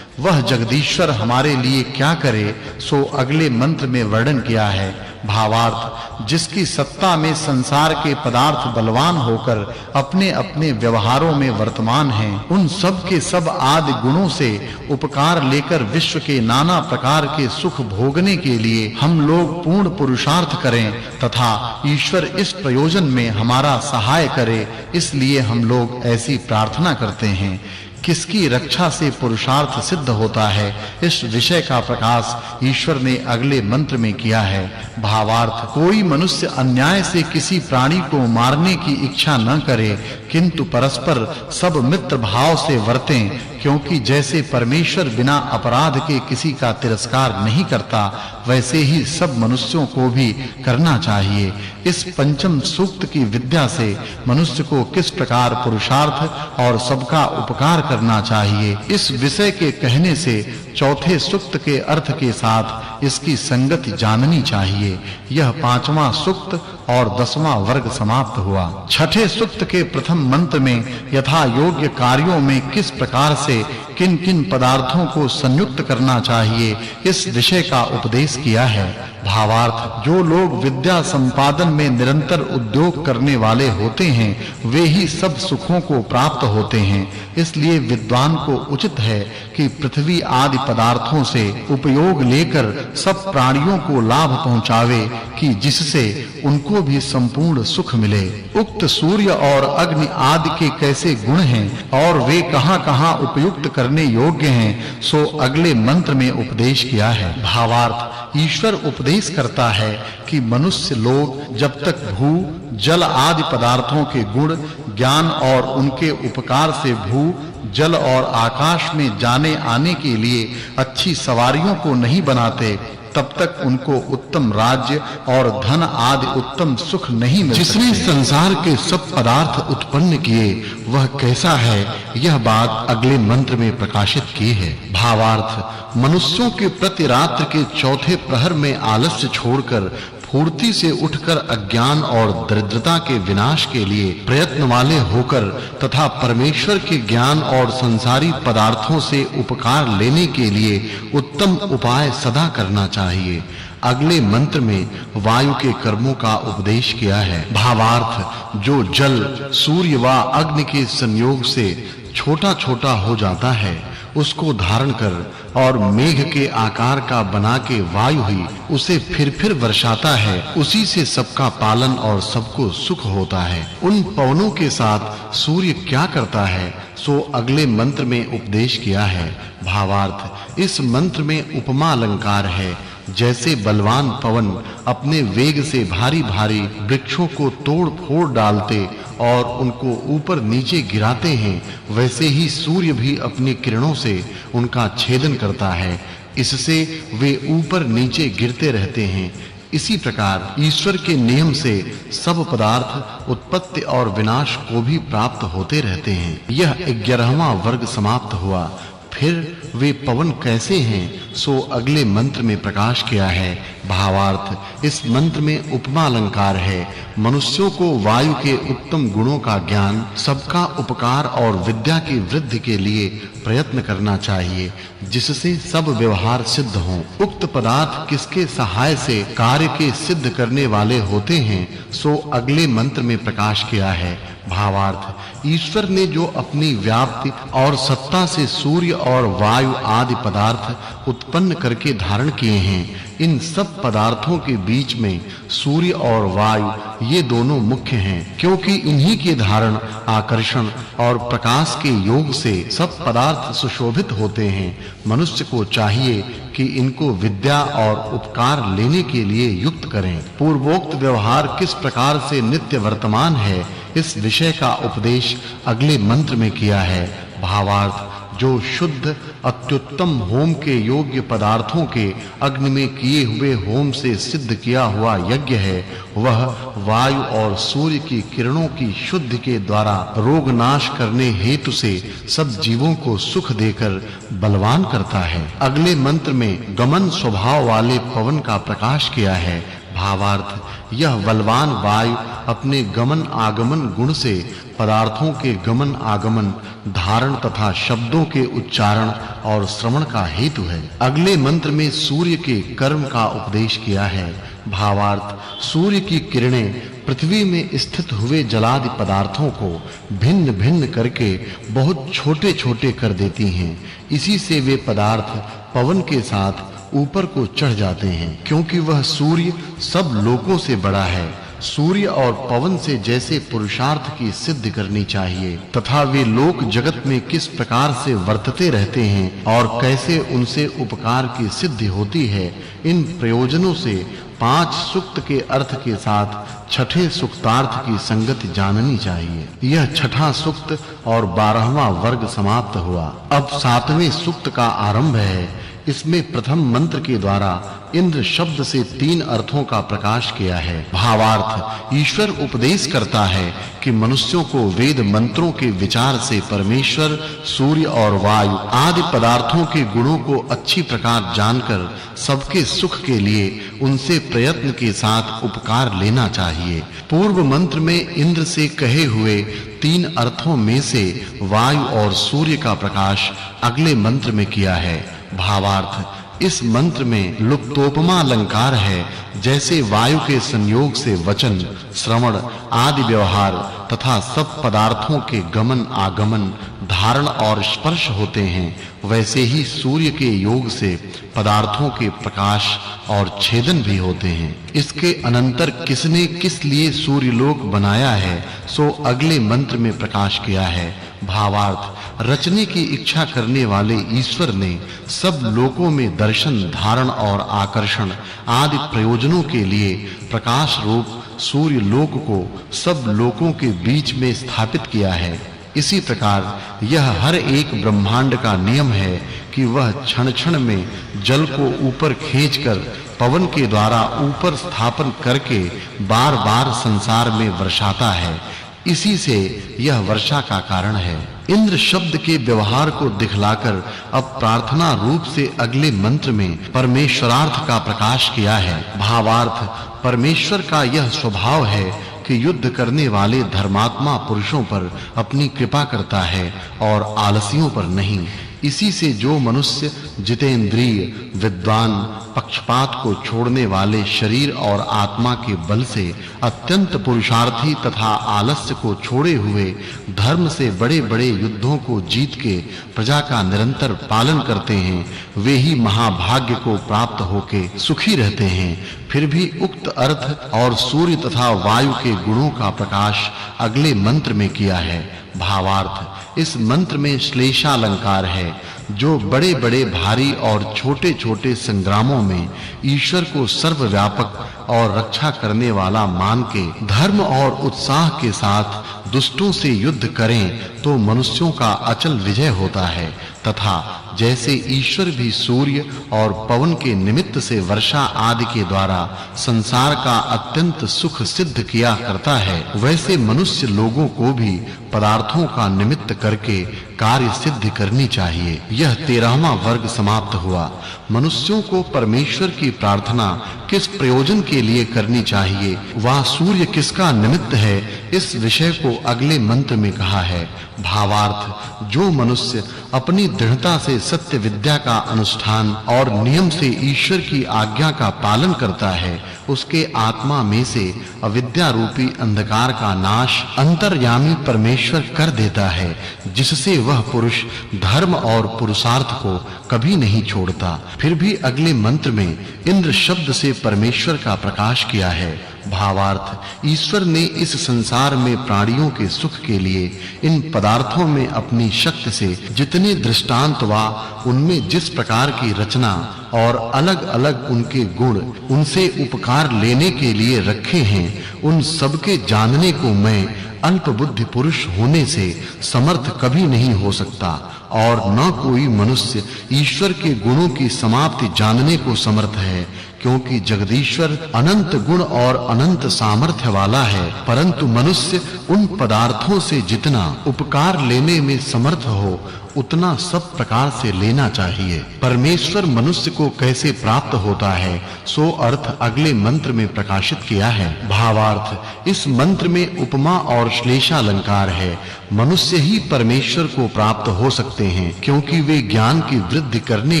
वह जगदीश्वर हमारे लिए क्या करे सो अगले मंत्र में वर्णन किया है। भावार्थ जिसकी सत्ता में संसार के पदार्थ बलवान होकर अपने-अपने व्यवहारों में वर्तमान हैं, उन सब के सब आदि गुणों से उपकार लेकर विश्व के नाना प्रकार के सुख भोगने के लिए हम लोग पूर्ण पुरुषार्थ करें तथा ईश्वर इस प्रयोजन में हमारा सहाय करे, इसलिए हम लोग ऐसी प्रार्थना करते हैं। किसकी रक्षा से पुरुषार्थ सिद्ध होता है, इस विषय का प्रकाश ईश्वर ने अगले मंत्र में किया है। भावार्थ कोई मनुष्य अन्याय से किसी प्राणी को मारने की इच्छा न करे, किंतु परस्पर सब मित्र भाव से वर्तें, क्योंकि जैसे परमेश्वर बिना अपराध के किसी का तिरस्कार नहीं करता, वैसे ही सब मनुष्यों को भी करना चाहिए। इस पंचम सूक्त की विद्या से मनुष्य को किस प्रकार पुरुषार्थ और सबका उपकार करना चाहिए, इस विषय के कहने से चौथे सूक्त के अर्थ के साथ इसकी संगति जाननी चाहिए। यह पांचवां सूक्त और 10वां वर्ग समाप्त हुआ। छठे सूक्त के प्रथम प्रथम मंत्र में यथा योग्य कार्यों में किस प्रकार से किन-किन पदार्थों को संयुक्त करना चाहिए इस विषय का उपदेश किया है। भावार्थ, जो लोग विद्या संपादन में निरंतर उद्योग करने वाले होते हैं वे ही सब सुखों को प्राप्त होते हैं। इसलिए विद्वान को उचित है कि पृथ्वी आदि पदार्थों से उपयोग लेकर सब प्राणियों को लाभ पहुंचावे कि जिससे उनको भी संपूर्ण सुख मिले। उक्त सूर्य और अग्नि आदि के कैसे गुण हैं और वे कहां-कहां उपयुक्त करने योग्य हैं सो अगले मंत्र में उपदेश किया है। भावार्थ, ईश्वर उपदेश करता है कि मनुष्य लोग जब तक भू जल आदि पदार्थों के गुण ज्ञान और उनके उपकार से भू जल और आकाश में जाने आने के लिए अच्छी सवारियों को नहीं बनाते तब तक उनको उत्तम राज्य और धन आदि उत्तम सुख नहीं मिल सकते। जिसने संसार के सब पदार्थ उत्पन्न किए वह कैसा है यह बात अगले मंत्र में प्रकाशित की है। भावार्थ, मनुष्यों के प्रति रात्रि के चौथे प्रहर में आलस्य छोड़कर फूर्ति से उठकर अज्ञान और दरिद्रता के विनाश के लिए प्रयत्न वाले होकर तथा परमेश्वर के ज्ञान और संसारी पदार्थों से उपकार लेने के लिए उत्तम उपाय सदा करना चाहिए। अगले मंत्र में वायु के कर्मों का उपदेश किया है। भावार्थ, जो जल सूर्य व अग्नि के संयोग से छोटा-छोटा हो जाता है उसको धारण कर और मेघ के आकार का बना के वायु ही उसे फिर वर्षाता है, उसी से सबका पालन और सबको सुख होता है। उन पवनों के साथ सूर्य क्या करता है सो अगले मंत्र में उपदेश किया है। भावार्थ, इस मंत्र में उपमा अलंकार है। जैसे बलवान पवन अपने वेग से भारी-भारी वृक्षों को तोड़-फोड़ डालते और उनको ऊपर नीचे गिराते हैं वैसे ही सूर्य भी अपनी किरणों से उनका छेदन करता है, इससे वे ऊपर नीचे गिरते रहते हैं। इसी प्रकार ईश्वर के नियम से सब पदार्थ उत्पत्ति और विनाश को भी प्राप्त होते रहते हैं। यह 11वां वर्ग समाप्त हुआ। फिर वे पवन कैसे हैं सो अगले मंत्र में प्रकाश किया है। भावार्थ, इस मंत्र में उपमा अलंकार है। मनुष्यों को वायु के उत्तम गुणों का ज्ञान, सबका उपकार और विद्या की वृद्धि के लिए प्रयत्न करना चाहिए जिससे सब व्यवहार सिद्ध हों। उक्त पदार्थ किसके सहाय से कार्य के सिद्ध करने वाले होते हैं सो अगले मंत्र में प्रकाश किया है। भावार्थ, ईश्वर ने जो अपनी व्याप्ति और सत्ता से सूर्य और वायु आदि पदार्थ उत्पन्न करके धारण किए हैं, इन सब पदार्थों के बीच में सूर्य और वायु ये दोनों मुख्य हैं, क्योंकि इन्हीं के धारण, आकर्षण और प्रकाश के योग से सब पदार्थ सुशोभित होते हैं। मनुष्य को चाहिए कि इनको विद्या और उपकार लेने के लिए युक्त करें। पूर्वोक्त व्यवहार किस प्रकार से नित्य वर्तमान है इस विषय का उपदेश अगले मंत्र में किया है। भावार्थ, जो शुद्ध अत्युत्तम होम के योग्य पदार्थों के अग्नि में किए हुए होम से सिद्ध किया हुआ यज्ञ है वह वायु और सूर्य की किरणों की शुद्धि के द्वारा रोग नाश करने हेतु से सब जीवों को सुख देकर बलवान करता है। अगले मंत्र में गमन स्वभाव वाले पवन का प्रकाश किया है। भावार्थ, यह बलवान वायु अपने गमन आगमन गुण से पदार्थों के गमन आगमन, धारण तथा शब्दों के उच्चारण और श्रवण का हेतु है। अगले मंत्र में सूर्य के कर्म का उपदेश किया है। भावार्थ, सूर्य की किरणें पृथ्वी में स्थित हुए जलादि पदार्थों को भिन्न-भिन्न करके बहुत छोटे-छोटे कर देती हैं। इसी से वे पदार्थ पवन के साथ ऊपर को चढ़ जाते हैं, क्योंकि वह सूर्य सब लोकों से बड़ा है। सूर्य और पवन से जैसे पुरुषार्थ की सिद्धि करनी चाहिए तथा वे लोक जगत में किस प्रकार से वर्तते रहते हैं और कैसे उनसे उपकार की सिद्धि होती है, इन प्रयोजनों से 5 सूक्त के अर्थ के साथ छठे सूक्तार्थ की संगति जाननी चाहिए। यह छठा सूक्त और 12वां वर्ग समाप्त हुआ। अब 7वें सूक्त का आरंभ है। इसमें प्रथम मंत्र के द्वारा इंद्र शब्द से 3 अर्थों का प्रकाश किया है। भावार्थ, ईश्वर उपदेश करता है कि मनुष्यों को वेद मंत्रों के विचार से परमेश्वर, सूर्य और वायु आदि पदार्थों के गुणों को अच्छी प्रकार जानकर सबके सुख के लिए उनसे प्रयत्न के साथ उपकार लेना चाहिए। पूर्व मंत्र में इंद्र से कहे हुए 3 अर्थों में से वायु और सूर्य का प्रकाश अगले मंत्र में किया है। भावार्थ, इस मंत्र में लुप्तोपमा अलंकार है। जैसे वायु के संयोग से वचन, श्रवण आदि व्यवहार तथा सब पदार्थों के गमन आगमन, धारण और स्पर्श होते हैं, वैसे ही सूर्य के योग से पदार्थों के प्रकाश और छेदन भी होते हैं। इसके अनंतर किसने किस लिए सूर्यलोक बनाया है सो अगले मंत्र में प्रकाश किया है। भावार्थ, रचने की इच्छा करने वाले ईश्वर ने सब लोकों में दर्शन, धारण और आकर्षण आदि प्रयोजनों के लिए प्रकाश रूप सूर्य लोक को सब लोकों के बीच में स्थापित किया है। इसी प्रकार यह हर एक ब्रह्मांड का नियम है कि वह क्षण-क्षण में जल को ऊपर खींचकर पवन के द्वारा ऊपर स्थापन करके बार-बार संसार में वर्षाता है। इसी से यह वर्षा का कारण है। इंद्र शब्द के व्यवहार को दिखलाकर अब प्रार्थना रूप से अगले मंत्र में परमेश्वरार्थ का प्रकाश किया है। भावार्थ, परमेश्वर का यह स्वभाव है कि युद्ध करने वाले धर्मात्मा पुरुषों पर अपनी कृपा करता है और आलसियों पर नहीं। इसी से जो मनुष्य जितेंद्रिय, विद्वान, पक्षपात को छोड़ने वाले शरीर और आत्मा के बल से अत्यंत पुरुषार्थी तथा आलस्य को छोड़े हुए धर्म से बड़े-बड़े युद्धों को जीत के प्रजा का निरंतर पालन करते हैं, वे ही महाभाग्य को प्राप्त होके सुखी रहते हैं। फिर भी उक्त अर्थ और सूर्य तथा वायु के गुणों का प्रकाश अगले मंत्र में किया है। भावार्थ, इस मंत्र में श्लेषालंकार है, जो बड़े-बड़े भारी और छोटे-छोटे संग्रामों में ईश्वर को सर्वव्यापक और रक्षा करने वाला मान के धर्म और उत्साह के साथ दुष्टों से युद्ध करें तो मनुष्यों का अचल विजय होता है। तथा जैसे ईश्वर भी सूर्य और पवन के निमित्त से वर्षा आदि के द्वारा संसार का अत्यंत सुख सिद्ध किया करता है, वैसे मनुष्य लोगों को भी पदार्थों का निमित्त करके कार्य सिद्ध करनी चाहिए। यह 13वां वर्ग समाप्त हुआ। मनुष्यों को परमेश्वर की प्रार्थना किस प्रयोजन के लिए करनी चाहिए, वह सूर्य किसका निमित्त है, इस विषय को अगले मंत्र में कहा है। भावार्थ, जो मनुष्य अपनी दृढ़ता से सत्य विद्या का अनुष्ठान और नियम से ईश्वर की आज्ञा का पालन करता है, उसके आत्मा में से अविद्या रूपी अंधकार का नाश अंतर्यामी परमेश्वर कर देता है, जिससे वह पुरुष धर्म और पुरुषार्थ को कभी नहीं छोड़ता। फिर भी अगले मंत्र में इंद्र शब्द से परमेश्वर का प्रकाश किया है। भावार्थ, ईश्वर ने इस संसार में प्राणियों के सुख के लिए इन पदार्थों में अपनी शक्ति से जितने दृष्टांत वा उनमें जिस प्रकार की रचना और अलग-अलग उनके गुण उनसे उपकार लेने के लिए रखे हैं, उन सब के जानने को मैं अल्प बुद्धि पुरुष होने से समर्थ कभी नहीं हो सकता, और न कोई मनुष्य ईश्वर के गुणों की समाप्ति जानने को समर्थ है, क्योंकि जगदीश्वर अनंत गुण और अनंत सामर्थ्य वाला है। परंतु मनुष्य उन पदार्थों से जितना उपकार लेने में समर्थ हो, उतना सब प्रकार से लेना चाहिए। परमेश्वर मनुष्य को कैसे प्राप्त होता है, सो अर्थ अगले मंत्र में प्रकाशित किया है। भावार्थ, इस मंत्र में उपमा और श्लेषालंकार है। मनुष्य ही परमेश्वर को प्राप्त हो सकते हैं, क्योंकि वे ज्ञान की वृद्धि करने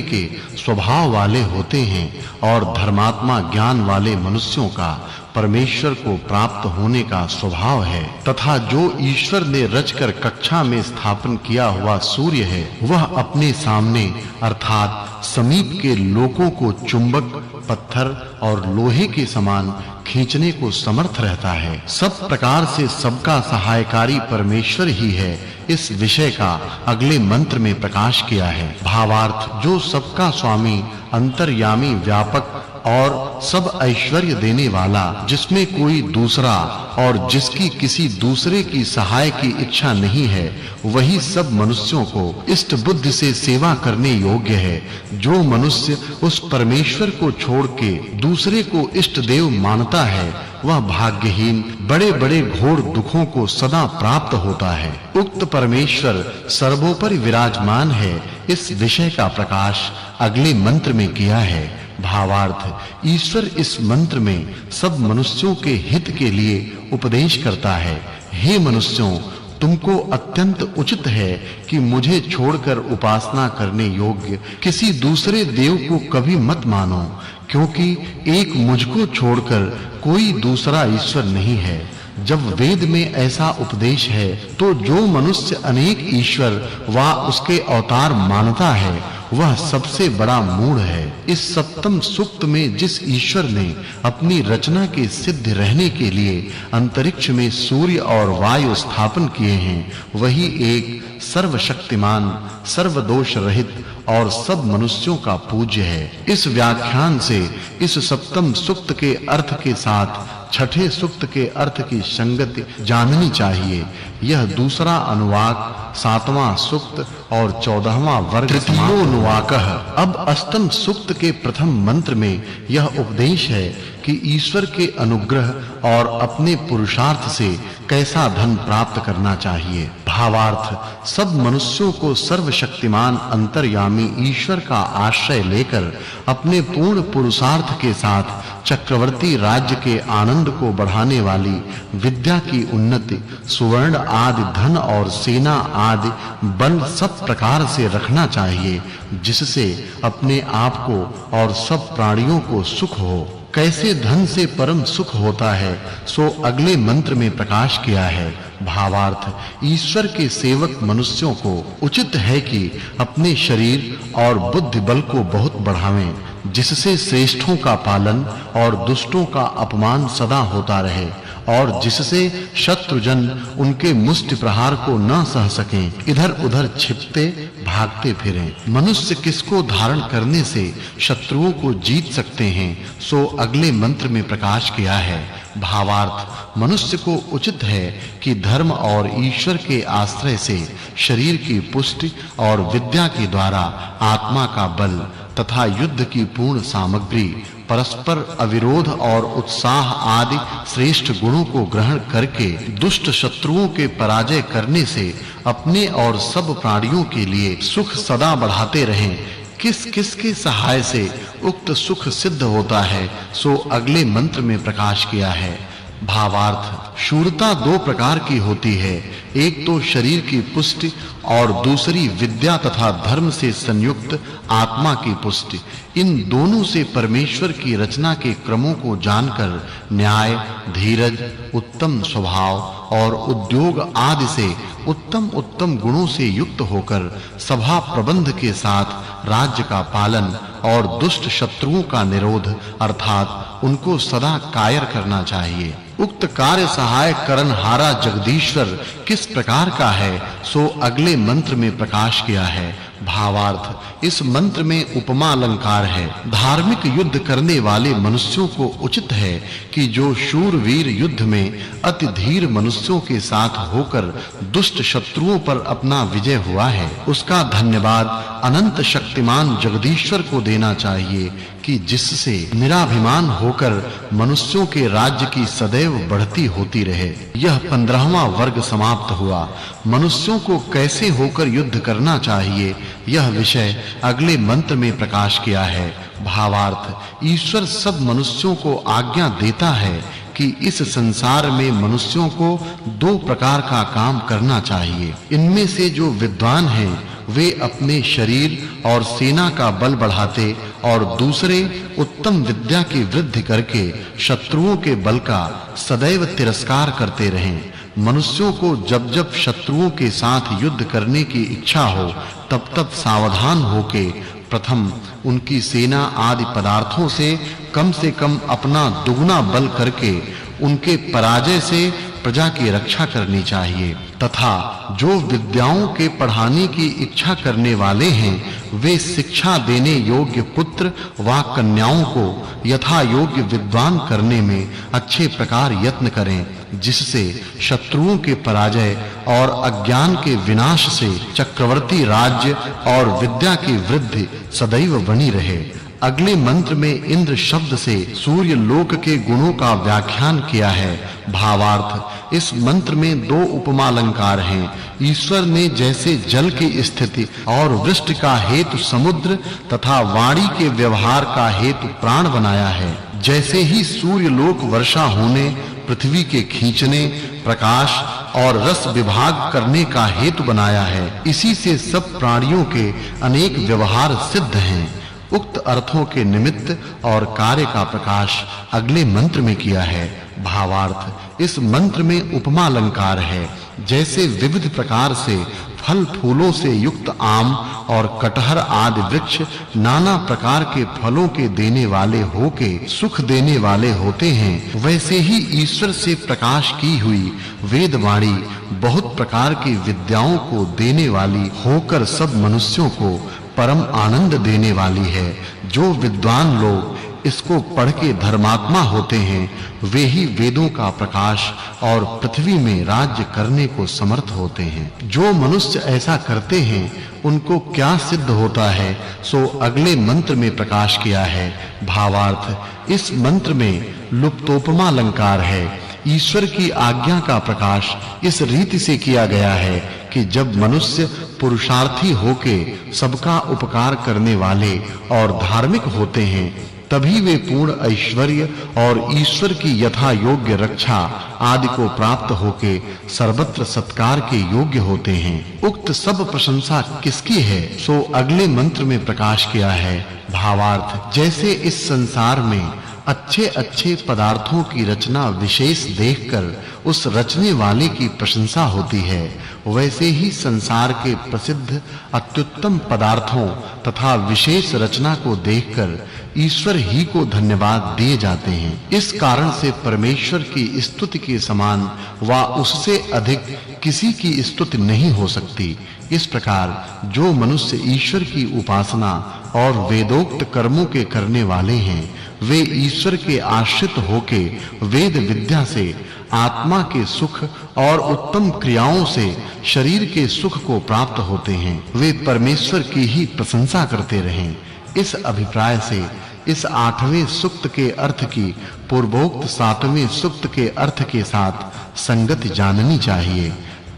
के स्वभाव वाले होते हैं, और धर्मात्मा ज्ञान वाले मनुष्यों का परमेश्वर को प्राप्त होने का स्वभाव है। तथा जो ईश्वर ने रचकर कक्षा में स्थापन किया हुआ सूर्य है, वह अपने सामने अर्थात समीप के लोकों को चुंबक, पत्थर और लोहे के समान खींचने को समर्थ रहता है। सब प्रकार से सबका सहायकारी परमेश्वर ही है, इस विषय का अगले मंत्र में प्रकाश किया है। भावार्थ, जो सबका स्वामी, अंतर्यामी, व्यापक और सब ऐश्वर्य देने वाला, जिसमें कोई दूसरा और जिसकी किसी दूसरे की सहाय की इच्छा नहीं है, वही सब मनुष्यों को इष्ट बुद्धि से सेवा करने योग्य है। जो मनुष्य उस परमेश्वर को छोड़ के दूसरे को इष्ट देव मानता है, वह भाग्यहीन बड़े-बड़े घोर दुखों को सदा प्राप्त होता है। उक्त परमेश्वर सर्वोपरि विराजमान है, इस विषय का प्रकाश अगले मंत्र में किया है। भावार्थ, ईश्वर इस मंत्र में सब मनुष्यों के हित के लिए उपदेश करता है। हे मनुष्यों, तुमको अत्यंत उचित है कि मुझे छोड़कर उपासना करने योग्य किसी दूसरे देव को कभी मत मानो, क्योंकि एक मुझको छोड़कर कोई दूसरा ईश्वर नहीं है। जब वेद में ऐसा उपदेश है, तो जो मनुष्य अनेक ईश्वर व उसके अवतार मानता है, वह सबसे बड़ा मूढ़ है। इस सप्तम सूक्त में जिस ईश्वर ने अपनी रचना के सिद्ध रहने के लिए अंतरिक्ष में सूर्य और वायु स्थापन किए हैं, वही एक सर्वशक्तिमान, सर्वदोष रहित और सब मनुष्यों का पूज्य है। इस व्याख्यान से इस सप्तम सूक्त के अर्थ के साथ छठे सूक्त के अर्थ की संगति जाननी चाहिए। यह दूसरा अनुवाक, सातवां सूक्त और 14वां वर्ग तृतीयोनुवाकः। अब अष्टम सूक्त के प्रथम मंत्र में यह उपदेश है कि ईश्वर के अनुग्रह और अपने पुरुषार्थ से कैसा धन प्राप्त करना चाहिए। भावार्थ, सब मनुष्यों को सर्वशक्तिमान अंतर्यामी ईश्वर का आश्रय लेकर अपने पूर्ण पुरुषार्थ के साथ चक्रवर्ती राज्य के आनंद को बढ़ाने वाली विद्या की उन्नति, सुवर्ण आदि धन और सेना आदि बल सब प्रकार से रखना चाहिए, जिससे अपने आप को और सब प्राणियों को सुख हो। कैसे धन से परम सुख होता है, सो अगले मंत्र में प्रकाश किया है। भावार्थ, ईश्वर के सेवक मनुष्यों को उचित है कि अपने शरीर और बुद्धि बल को बहुत बढ़ावें, जिससे श्रेष्ठों का पालन और दुष्टों का अपमान सदा होता रहे, और जिससे शत्रुजन उनके मुष्टि प्रहार को न सह सकें, इधर-उधर छिपते भागते फिरें। मनुष्य किसको धारण करने से शत्रुओं को जीत सकते हैं, सो अगले मंत्र में प्रकाश किया है। भावार्थ, मनुष्य को उचित है कि धर्म और ईश्वर के आश्रय से शरीर की पुष्टि और विद्या के द्वारा आत्मा का बल तथा युद्ध की पूर्ण सामग्री, परस्पर अविरोध और उत्साह आदि श्रेष्ठ गुणों को ग्रहण करके दुष्ट शत्रुओं के पराजय करने से अपने और सब प्राणियों के लिए सुख सदा बढ़ाते रहें। किस के सहाय से उक्त सुख सिद्ध होता है, सो अगले मंत्र में प्रकाश किया है। भावार्थ, शूरता दो प्रकार की होती है, एक तो शरीर की पुष्टि और दूसरी विद्या तथा धर्म से संयुक्त आत्मा की पुष्टि। इन दोनों से परमेश्वर की रचना के क्रमों को जानकर न्याय, धीरज, उत्तम स्वभाव और उद्योग आदि से उत्तम गुणों से युक्त होकर सभा प्रबंध के साथ राज्य का पालन और दुष्ट शत्रुओं का निरोध अर्थात उनको सदा कायर करना चाहिए। उक्त कार्य सहाय करनहारा जगदीश्वर किस प्रकार का है, सो अगले मंत्र में प्रकाश किया है। भावार्थ, इस मंत्र में उपमा अलंकार है। धार्मिक युद्ध करने वाले मनुष्यों को उचित है कि जो शूरवीर युद्ध में अति धीर मनुष्यों के साथ होकर दुष्ट शत्रुओं पर अपना विजय हुआ है, उसका धन्यवाद अनंत शक्तिमान जगदीश्वर को देना चाहिए कि जिससे निराभिमान होकर मनुष्यों के राज्य की सदैव बढ़ती होती रहे। यह 15वां वर्ग समाप्त हुआ। मनुष्यों को कैसे होकर युद्ध करना चाहिए, यह विषय अगले मंत्र में प्रकाश किया है। भावार्थ, ईश्वर सब मनुष्यों को आज्ञा देता है कि इस संसार में मनुष्यों को दो प्रकार का काम करना चाहिए। इनमें से जो विद्वान हैं वे अपने शरीर और सेना का बल बढ़ाते और दूसरे उत्तम विद्या की वृद्धि करके शत्रुओं के बल का सदैव तिरस्कार करते रहें। मनुष्यों को जब शत्रुओं के साथ युद्ध करने की इच्छा हो, तब सावधान होके प्रथम उनकी सेना आदि पदार्थों से कम अपना दुगना बल करके उनके पराजय से प्रजा की रक्षा करनी चाहिए तथा जो विद्याओं के पढ़ाने की इच्छा करने वाले हैं वे शिक्षा देने योग्य पुत्र व कन्याओं को यथा योग्य विद्वान करने में अच्छे प्रकार यत्न करें जिससे शत्रुओं के पराजय और अज्ञान के विनाश से चक्रवर्ती राज्य और विद्या की वृद्धि सदैव बनी रहे। अगले मंत्र में इंद्र शब्द से सूर्य लोक के गुणों का व्याख्यान किया है। भावार्थ इस मंत्र में दो उपमा अलंकार हैं। ईश्वर ने जैसे जल की स्थिति और वृष्टि का हेतु समुद्र तथा वाणी के व्यवहार का हेतु प्राण बनाया है, जैसे ही सूर्य लोक वर्षा होने, पृथ्वी के खींचने, प्रकाश और रस विभाग करने का हेतु बनाया है, इसी से सब प्राणियों के अनेक व्यवहार सिद्ध हैं। उक्त अर्थों के निमित्त और कार्य का प्रकाश अगले मंत्र में किया है। भावार्थ इस मंत्र में उपमा अलंकार है। जैसे विविध प्रकार से फल फूलों से युक्त आम और कटहर आदि वृक्ष नाना प्रकार के फलों के देने वाले होके सुख देने वाले होते हैं, वैसे ही ईश्वर से प्रकाश की हुई वेदवाणी बहुत प्रकार की विद्याओं को देने वाली होकर सब मनुष्यों को परम आनंद देने वाली है। जो विद्वान लोग इसको पढ़ के धर्मात्मा होते हैं वे ही वेदों का प्रकाश और पृथ्वी में राज्य करने को समर्थ होते हैं। जो मनुष्य ऐसा करते हैं उनको क्या सिद्ध होता है सो अगले मंत्र में प्रकाश किया है। भावार्थ इस मंत्र में लुप्तोपमा अलंकार है। ईश्वर की आज्ञा का प्रकाश इस रीति से किया गया है कि जब मनुष्य पुरुषार्थी होके सबका उपकार करने वाले और धार्मिक होते हैं तभी वे पूर्ण ऐश्वर्य और ईश्वर की यथा योग्य रक्षा आदि को प्राप्त होके सर्वत्र सत्कार के योग्य होते हैं। उक्त सब प्रशंसा किसकी है सो अगले मंत्र में प्रकाश किया है। भावार्थ जैसे इस संसार में अच्छे-अच्छे पदार्थों की रचना विशेष देखकर उस रचने वाले की प्रशंसा होती है, वैसे ही संसार के प्रसिद्ध अत्युत्तम पदार्थों तथा विशेष रचना को देखकर ईश्वर ही को धन्यवाद दिए जाते हैं। इस कारण से परमेश्वर की स्तुति के समान व उससे अधिक किसी की स्तुति नहीं हो सकती। इस प्रकार जो मनुष्य ईश्वर की उपासना और वेदोक्त कर्मों के करने वाले हैं वे ईश्वर के आश्रित होके वेद विद्या से आत्मा के सुख और उत्तम क्रियाओं से शरीर के सुख को प्राप्त होते हैं। वे परमेश्वर की ही प्रशंसा करते रहें। इस अभिप्राय से इस 8वें सूक्त के अर्थ की पूर्वोक्त 7वें सूक्त के अर्थ के साथ संगति जाननी चाहिए।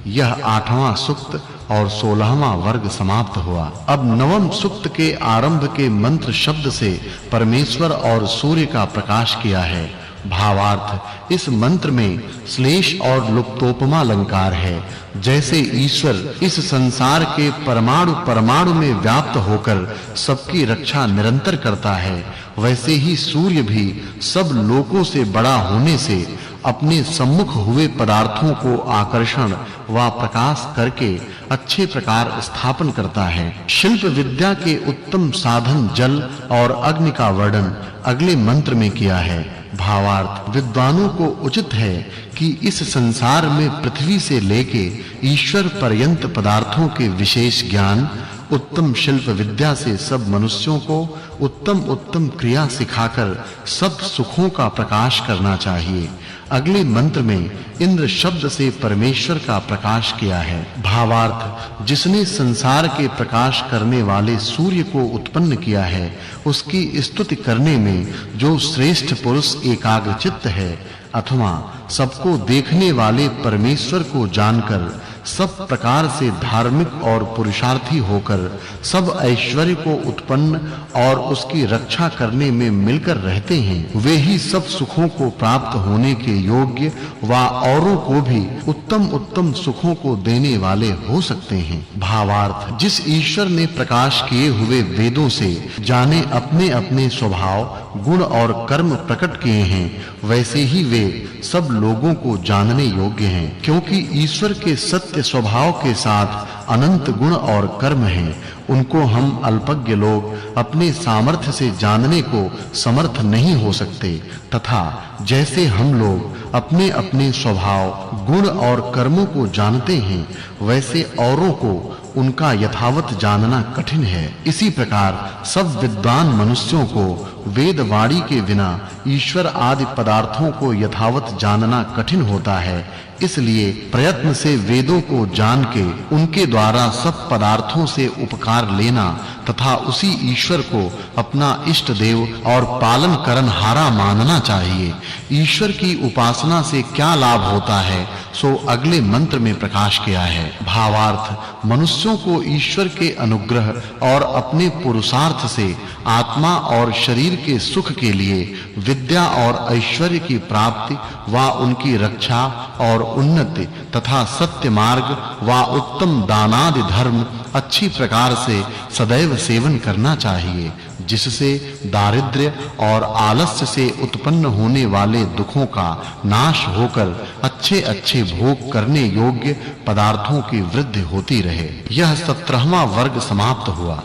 यह 8वां सूक्त और 16वां वर्ग समाप्त हुआ। अब 9वें सूक्त के आरंभ के मंत्र शब्द से परमेश्वर और सूर्य का प्रकाश किया है। भावार्थ इस मंत्र में श्लेष और लुप्तोपमा अलंकार है। जैसे ईश्वर इस संसार के परमाणु में व्याप्त होकर सबकी रक्षा निरंतर करता है, वैसे ही सूर्य भी सब लोकों से बड़ा होने से अपने सम्मुख हुए पदार्थों को आकर्षण व प्रकाश करके अच्छे प्रकार स्थापन करता है। शिल्प विद्या के उत्तम साधन जल और अग्नि का वर्णन अगले मंत्र में किया है। भावार्थ विद्वानों को उचित है कि इस संसार में पृथ्वी से लेके ईश्वर पर्यंत पदार्थों के विशेष ज्ञान उत्तम शिल्प विद्या से सब मनुष्यों को उत्तम क्रिया सिखाकर सब सुखों का प्रकाश करना चाहिए। अगले मंत्र में इंद्र शब्द से परमेश्वर का प्रकाश किया है। भावार्थ जिसने संसार के प्रकाश करने वाले सूर्य को उत्पन्न किया है उसकी स्तुति करने में जो श्रेष्ठ पुरुष एकाग्रचित्त है अथवा सबको देखने वाले परमेश्वर को जानकर सब प्रकार से धार्मिक और पुरुषार्थी होकर सब ऐश्वर्य को उत्पन्न और उसकी रक्षा करने में मिलकर रहते हैं, वे ही सब सुखों को प्राप्त होने के योग्य व औरों को भी उत्तम सुखों को देने वाले हो सकते हैं। भावार्थ जिस ईश्वर ने प्रकाश किए हुए वेदों से जाने अपने स्वभाव गुण और कर्म प्रकट किए हैं, वैसे ही वे सब लोगों को जानने योग्य हैं, क्योंकि ईश्वर के सत्य स्वभाव के साथ अनंत गुण और कर्म हैं, उनको हम अल्पज्ञ लोग अपने सामर्थ्य से जानने को समर्थ नहीं हो सकते, तथा जैसे हम लोग अपने-अपने स्वभाव, गुण और कर्मों को जानते हैं, वैसे औरों को उनका यथावत जानना कठिन है। इसी प्रकार सब विद्वान मनुष्यों को वेद वाणी के बिना ईश्वर आदि पदार्थों को यथावत जानना कठिन होता है। इसलिए प्रयत्न से वेदों को जान के उनके द्वारा सब पदार्थों से उपकार लेना तथा उसी ईश्वर को अपना इष्ट देव और पालन करनहारा मानना चाहिए। ईश्वर की उपासना से क्या लाभ होता है, सो अगले मंत्र में प्रकाश किया है। भावार्थ, मनुष्यों को ईश्वर के अनुग्रह और अपने पुरुषार्थ से आत्मा और शरीर के सुख के लिए विद्या और ऐश्वर्य की प्राप्ति व उनकी रक्षा और उन्नति तथा सत्य मार्ग व उत्तम दानादि धर्म अच्छी प्रकार से सदैव सेवन करना चाहिए, जिससे दारिद्र्य और आलस्य से उत्पन्न होने वाले दुखों का नाश होकर अच्छे-अच्छे भोग करने योग्य पदार्थों की वृद्धि होती रहे। यह 17वां वर्ग समाप्त हुआ।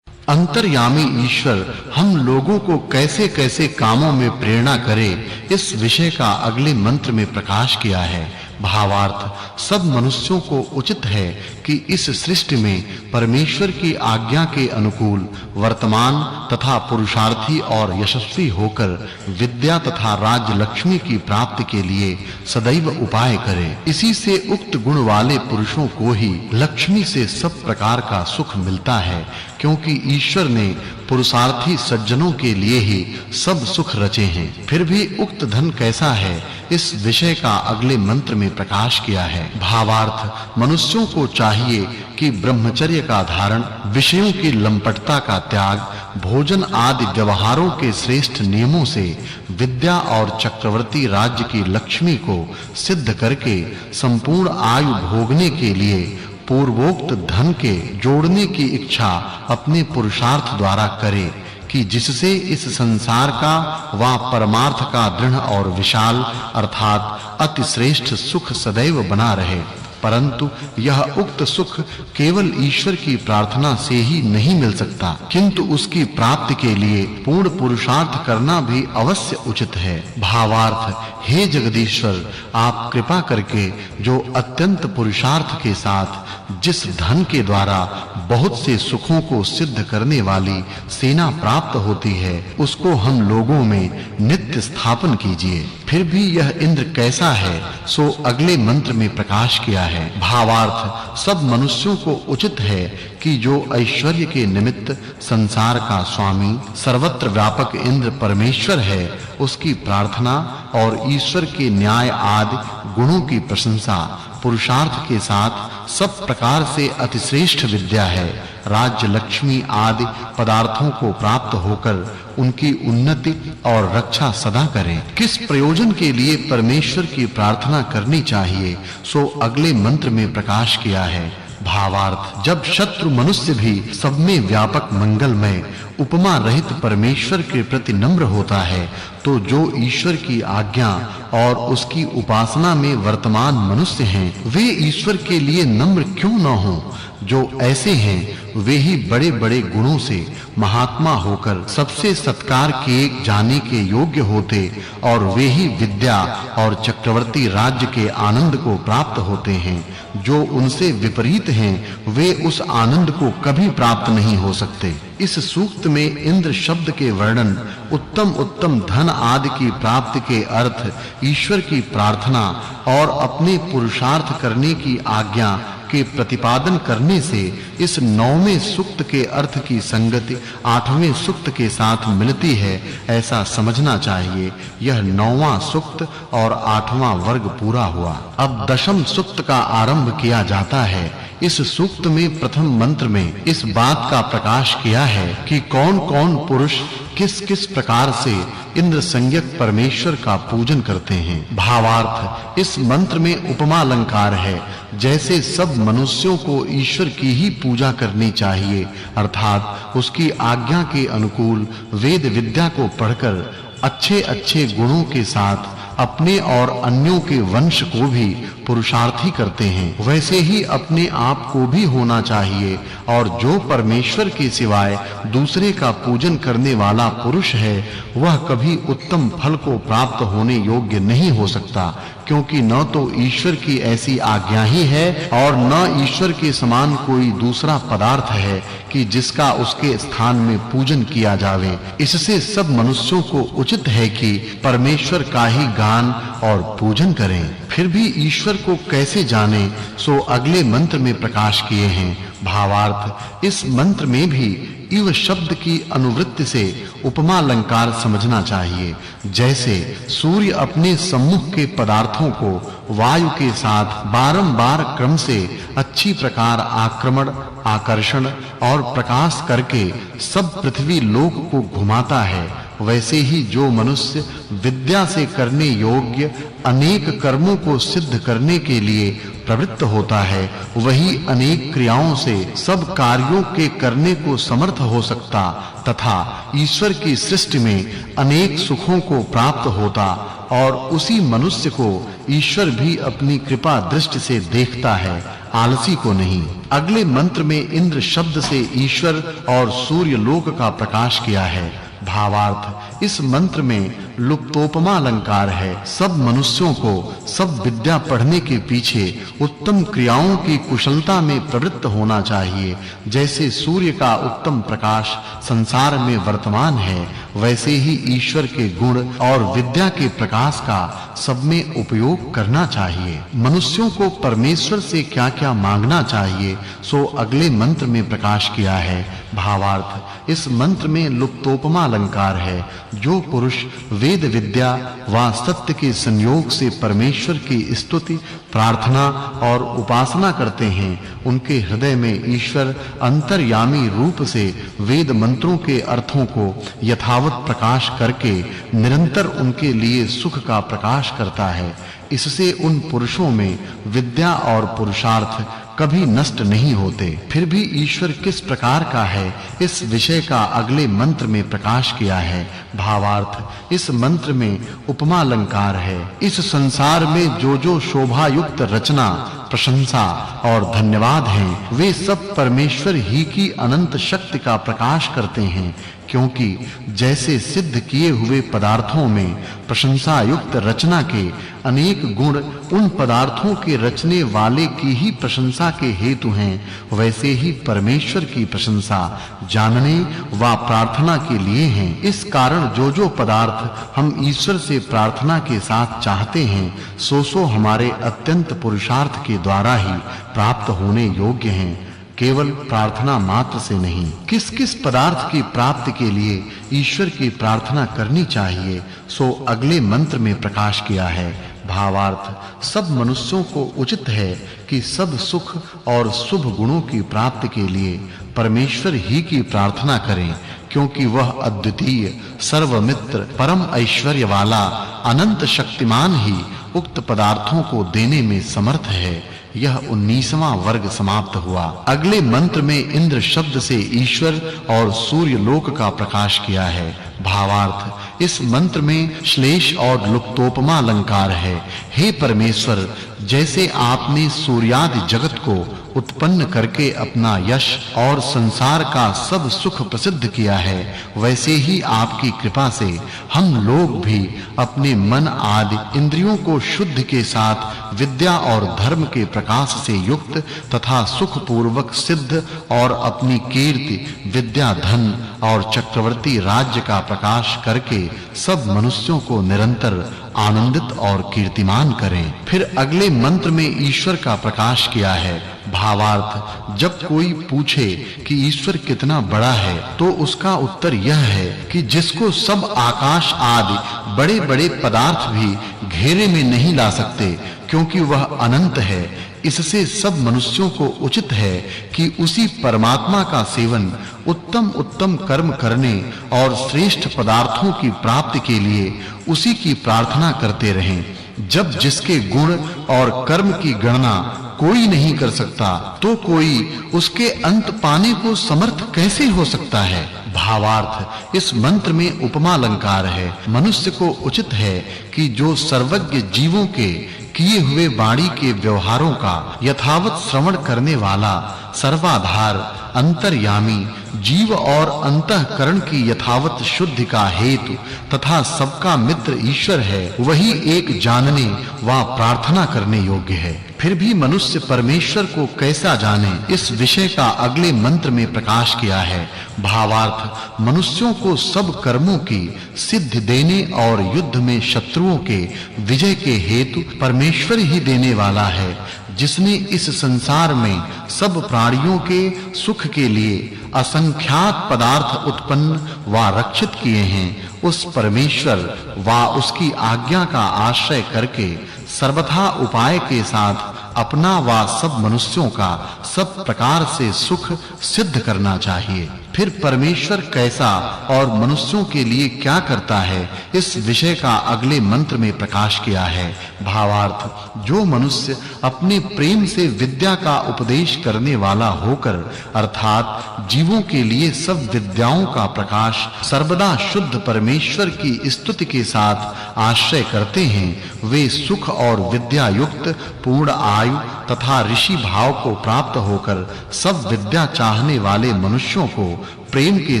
अंतर्यामी ईश्वर हम लोगों को कैसे-कैसे कामों में प्रेरणा करे, इस विषय का अगले मंत्र में प्रकाश किया है। भावार्थ, सब मनुष्यों को उचित है कि इस सृष्टि में परमेश्वर की आज्ञा के अनुकूल वर्तमान तथा पुरुषार्थी और यशस्वी होकर विद्या तथा राज्य लक्ष्मी की प्राप्ति के लिए सदैव उपाय करे। इसी से उक्त गुण वाले पुरुषों को ही लक्ष्मी से सब प्रकार का सुख मिलता है, क्योंकि ईश्वर ने पुरुषार्थी सज्जनों के लिए ही सब सुख रचे हैं। फिर भी उक्त धन कैसा है, इस विषय का अगले मंत्र में प्रकाश किया है। भावार्थ, मनुष्यों को चाहिए कि ब्रह्मचर्य का धारण, विषयों की लंपटता का त्याग, भोजन आदि व्यवहारों के श्रेष्ठ नियमों से विद्या और चक्रवर्ती राज्य की लक्ष्मी को सिद्ध करके संपूर्ण आयु भोगने के लिए पूर्वोक्त धन के जोड़ने की इच्छा अपने पुरुषार्थ द्वारा करे, कि जिससे इस संसार का व परमार्थ का दृढ़ और विशाल अर्थात अति श्रेष्ठ सुख सदैव बना रहे। परंतु यह उक्त सुख केवल ईश्वर की प्रार्थना से ही नहीं मिल सकता, किंतु उसकी प्राप्ति के लिए पूर्ण पुरुषार्थ करना भी अवश्य उचित है। भावार्थ, हे जगदीश्वर, आप कृपा करके जो अत्यंत पुरुषार्थ के साथ जिस धन के द्वारा बहुत से सुखों को सिद्ध करने वाली सेना प्राप्त होती है, उसको हम लोगों में नित्य स्थापन कीजिए। फिर भी यह इंद्र कैसा है, सो अगले मंत्र में प्रकाश किया है। भावार्थ, सब मनुष्यों को उचित है कि जो ऐश्वर्य के निमित्त संसार का स्वामी सर्वत्र व्यापक इंद्र परमेश्वर है, उसकी प्रार्थना और ईश्वर के न्याय आदि गुणों की प्रशंसा पुरुषार्थ के साथ सब प्रकार से अतिश्रेष्ठ विद्या है, राज्य लक्ष्मी आदि पदार्थों को प्राप्त होकर उनकी उन्नति और रक्षा सदा करें। किस प्रयोजन के लिए परमेश्वर की प्रार्थना करनी चाहिए, सो अगले मंत्र में प्रकाश किया है। भावार्थ, जब शत्रु मनुष्य भी सब में व्यापक मंगलमय उपमा रहित परमेश्वर के प्रति नम्र होता है, तो जो ईश्वर की आज्ञा और उसकी उपासना में वर्तमान मनुष्य हैं, वे ईश्वर के लिए नम्र क्यों न हों? जो ऐसे हैं वे ही बड़े-बड़े गुणों से महात्मा होकर सबसे सत्कार किए जाने के योग्य होते, और वे ही विद्या और चक्रवर्ती राज्य के आनंद को प्राप्त होते हैं। जो उनसे विपरीत हैं, वे उस आनंद को कभी प्राप्त नहीं हो सकते। इस सूक्त में इंद्र शब्द के वर्णन, उत्तम धन आदि की प्राप्ति के अर्थ, ईश्वर की प्रार्थना और अपने पुरुषार्थ करने की आज्ञा के प्रतिपादन करने से इस 9वें सूक्त के अर्थ की संगति 8वें सूक्त के साथ मिलती है, ऐसा समझना चाहिए। यह 9वां सूक्त और 8वां वर्ग पूरा हुआ। अब 10वें सूक्त का आरंभ किया जाता है। इस सूक्त में प्रथम मंत्र में इस बात का प्रकाश किया है कि कौन-कौन पुरुष किस-किस प्रकार से इंद्र संज्ञक परमेश्वर का पूजन करते हैं। भावार्थ, इस मंत्र में उपमा अलंकार है। जैसे सब मनुष्यों को ईश्वर की ही पूजा करनी चाहिए, अर्थात उसकी आज्ञा के अनुकूल वेद विद्या को पढ़कर अच्छे-अच्छे गुणों के साथ अपने और अन्यों के वंश को भी पुरुषार्थी करते हैं, वैसे ही अपने आप को भी होना चाहिए। और जो परमेश्वर के सिवाय दूसरे का पूजन करने वाला पुरुष है, वह कभी उत्तम फल को प्राप्त होने योग्य नहीं हो सकता, क्योंकि न तो ईश्वर की ऐसी आज्ञा ही है और न ईश्वर के समान कोई दूसरा पदार्थ है कि जिसका उसके स्थान में पूजन किया जावे। इससे सब मनुष्यों को उचित है कि परमेश्वर का ही गान और पूजन करें। फिर भी ईश्वर को कैसे जाने, सो अगले मंत्र में प्रकाश किए हैं। भावार्थ, इस मंत्र में भी इव शब्द की अनुवृत्ति से उपमा अलंकार समझना चाहिए। जैसे सूर्य अपने सम्मुख के पदार्थों को वायु के साथ बारंबार क्रम से अच्छी प्रकार आक्रमण, आकर्षण और प्रकाश करके सब पृथ्वी लोक को घुमाता है, वैसे ही जो मनुष्य विद्या से करने योग्य अनेक कर्मों को सिद्ध करने के लिए प्रवृत्त होता है, वही अनेक क्रियाओं से सब कार्यों के करने को समर्थ हो सकता तथा ईश्वर की सृष्टि में अनेक सुखों को प्राप्त होता, और उसी मनुष्य को ईश्वर भी अपनी कृपा दृष्टि से देखता है, आलसी को नहीं। अगले मंत्र में इंद्र शब्द से ईश्वर और सूर्य लोक का प्रकाश किया है। भावार्थ, इस मंत्र में लुप्तोपमा अलंकार है। सब मनुष्यों को सब विद्या पढ़ने के पीछे उत्तम क्रियाओं की कुशलता में प्रवृत्त होना चाहिए। जैसे सूर्य का उत्तम प्रकाश संसार में वर्तमान है, वैसे ही ईश्वर के गुण और विद्या के प्रकाश का सब में उपयोग करना चाहिए। मनुष्यों को परमेश्वर से क्या-क्या मांगना चाहिए, सो अगले मंत्र में प्रकाश किया है। भावार्थ, इस मंत्र में लुप्तोपमा अलंकार है। जो पुरुष वेद विद्या व सत्य के संयोग से परमेश्वर की स्तुति, प्रार्थना और उपासना करते हैं, उनके हृदय में ईश्वर अंतर्यामी रूप से वेद मंत्रों के अर्थों को यथावत प्रकाश करके निरंतर उनके लिए सुख का प्रकाश करता है। इससे उन पुरुषों में विद्या और पुरुषार्थ कभी नष्ट नहीं होते। फिर भी ईश्वर किस प्रकार का है, इस विषय का अगले मंत्र में प्रकाश किया है। भावार्थ, इस मंत्र में उपमा अलंकार है। इस संसार में जो शोभा युक्त रचना, प्रशंसा और धन्यवाद हैं, वे सब परमेश्वर ही की अनंत शक्ति का प्रकाश करते हैं, क्योंकि जैसे सिद्ध किए हुए पदार्थों में प्रशंसा युक्त रचना के अनेक गुण उन पदार्थों के रचने वाले की ही प्रशंसा के हेतु हैं, वैसे ही परमेश्वर की प्रशंसा जानने व प्रार्थना के लिए हैं। इस कारण जो पदार्थ हम ईश्वर से प्रार्थना के साथ चाहते हैं, सो हमारे अत्यंत पुरुषार्थ के द्वारा ही प्राप्त होने योग्य हैं, केवल प्रार्थना मात्र से नहीं। किस-किस पदार्थ की प्राप्ति के लिए ईश्वर की प्रार्थना करनी चाहिए, सो अगले मंत्र में प्रकाश किया है। भावार्थ, सब मनुष्यों को उचित है कि सब सुख और शुभ गुणों की प्राप्ति के लिए परमेश्वर ही की प्रार्थना करें, क्योंकि वह अद्वितीय, सर्वमित्र, परम ऐश्वर्य वाला, अनंत शक्तिमान ही उक्त पदार्थों को देने में समर्थ है। यह 19वां वर्ग समाप्त हुआ। अगले मंत्र में इंद्र शब्द से ईश्वर और सूर्य लोक का प्रकाश किया है। भावार्थ, इस मंत्र में श्लेष और लुप्तोपमा अलंकार है। हे परमेश्वर, जैसे आपने सूर्यादि जगत को उत्पन्न करके अपना यश और संसार का सब सुख प्रसिद्ध किया है, वैसे ही आपकी कृपा से हम लोग भी अपने मन आदि इंद्रियों को शुद्ध के साथ विद्या और धर्म के प्रकाश से युक्त तथा सुख पूर्वक सिद्ध और अपनी कीर्ति, विद्या, धन और चक्रवर्ती राज्य का प्रकाश करके सब मनुष्यों को निरंतर आनंदित और कीर्तिमान करें। फिर अगले मंत्र में ईश्वर का प्रकाश किया है। भावार्थ, जब कोई पूछे कि ईश्वर कितना बड़ा है, तो उसका उत्तर यह है कि जिसको सब आकाश आदि बड़े-बड़े पदार्थ भी घेरे में नहीं ला सकते, क्योंकि वह अनंत है। इससे सब मनुष्यों को उचित है कि उसी परमात्मा का सेवन, उत्तम कर्म करने और श्रेष्ठ पदार्थों की प्राप्ति के लिए उसी की प्रार्थना करते रहें। जब जिसके गुण और कर्म की गणना कोई नहीं कर सकता, तो कोई उसके अंत पाने को समर्थ कैसे हो सकता है। भावार्थ इस मंत्र में उपमा अलंकार है। मनुष्य को उचित है कि जो सर्वज्ञ जीवों के किए हुए वाणी के व्यवहारों का यथावत श्रवण करने वाला, सर्वाधार, अंतर्यामी, जीव और अंतःकरण की यथावत शुद्धि का हेतु तथा सबका मित्र ईश्वर है, वही एक जानने व प्रार्थना करने योग्य है। फिर भी मनुष्य परमेश्वर को कैसा जाने, इस विषय का अगले मंत्र में प्रकाश किया है। भावार्थ मनुष्यों को सब कर्मों की सिद्धि देने और युद्ध में शत्रुओं के विजय के हेतु परमेश्वर ही देने वाला है, जिसने इस संसार में सब प्राणियों के सुख के लिए असंख्यात पदार्थ उत्पन्न व रक्षित किए हैं। उस परमेश्वर व उसकी आज्ञा का आश्रय करके सर्वथा उपाय के साथ अपना व सब मनुष्यों का सब प्रकार से सुख सिद्ध करना चाहिए। फिर परमेश्वर कैसा और मनुष्यों के लिए क्या करता है, इस विषय का अगले मंत्र में प्रकाश किया है। भावार्थ जो मनुष्य अपने प्रेम से विद्या का उपदेश करने वाला होकर अर्थात जीवों के लिए सब विद्याओं का प्रकाश सर्वदा शुद्ध परमेश्वर की स्तुति के साथ आश्रय करते हैं, वे सुख और विद्या युक्त पूर्ण आयु तथा ऋषि भाव को प्राप्त होकर सब विद्या चाहने वाले मनुष्यों को प्रेम के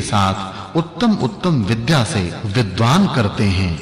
साथ उत्तम उत्तम विद्या से विद्वान करते हैं।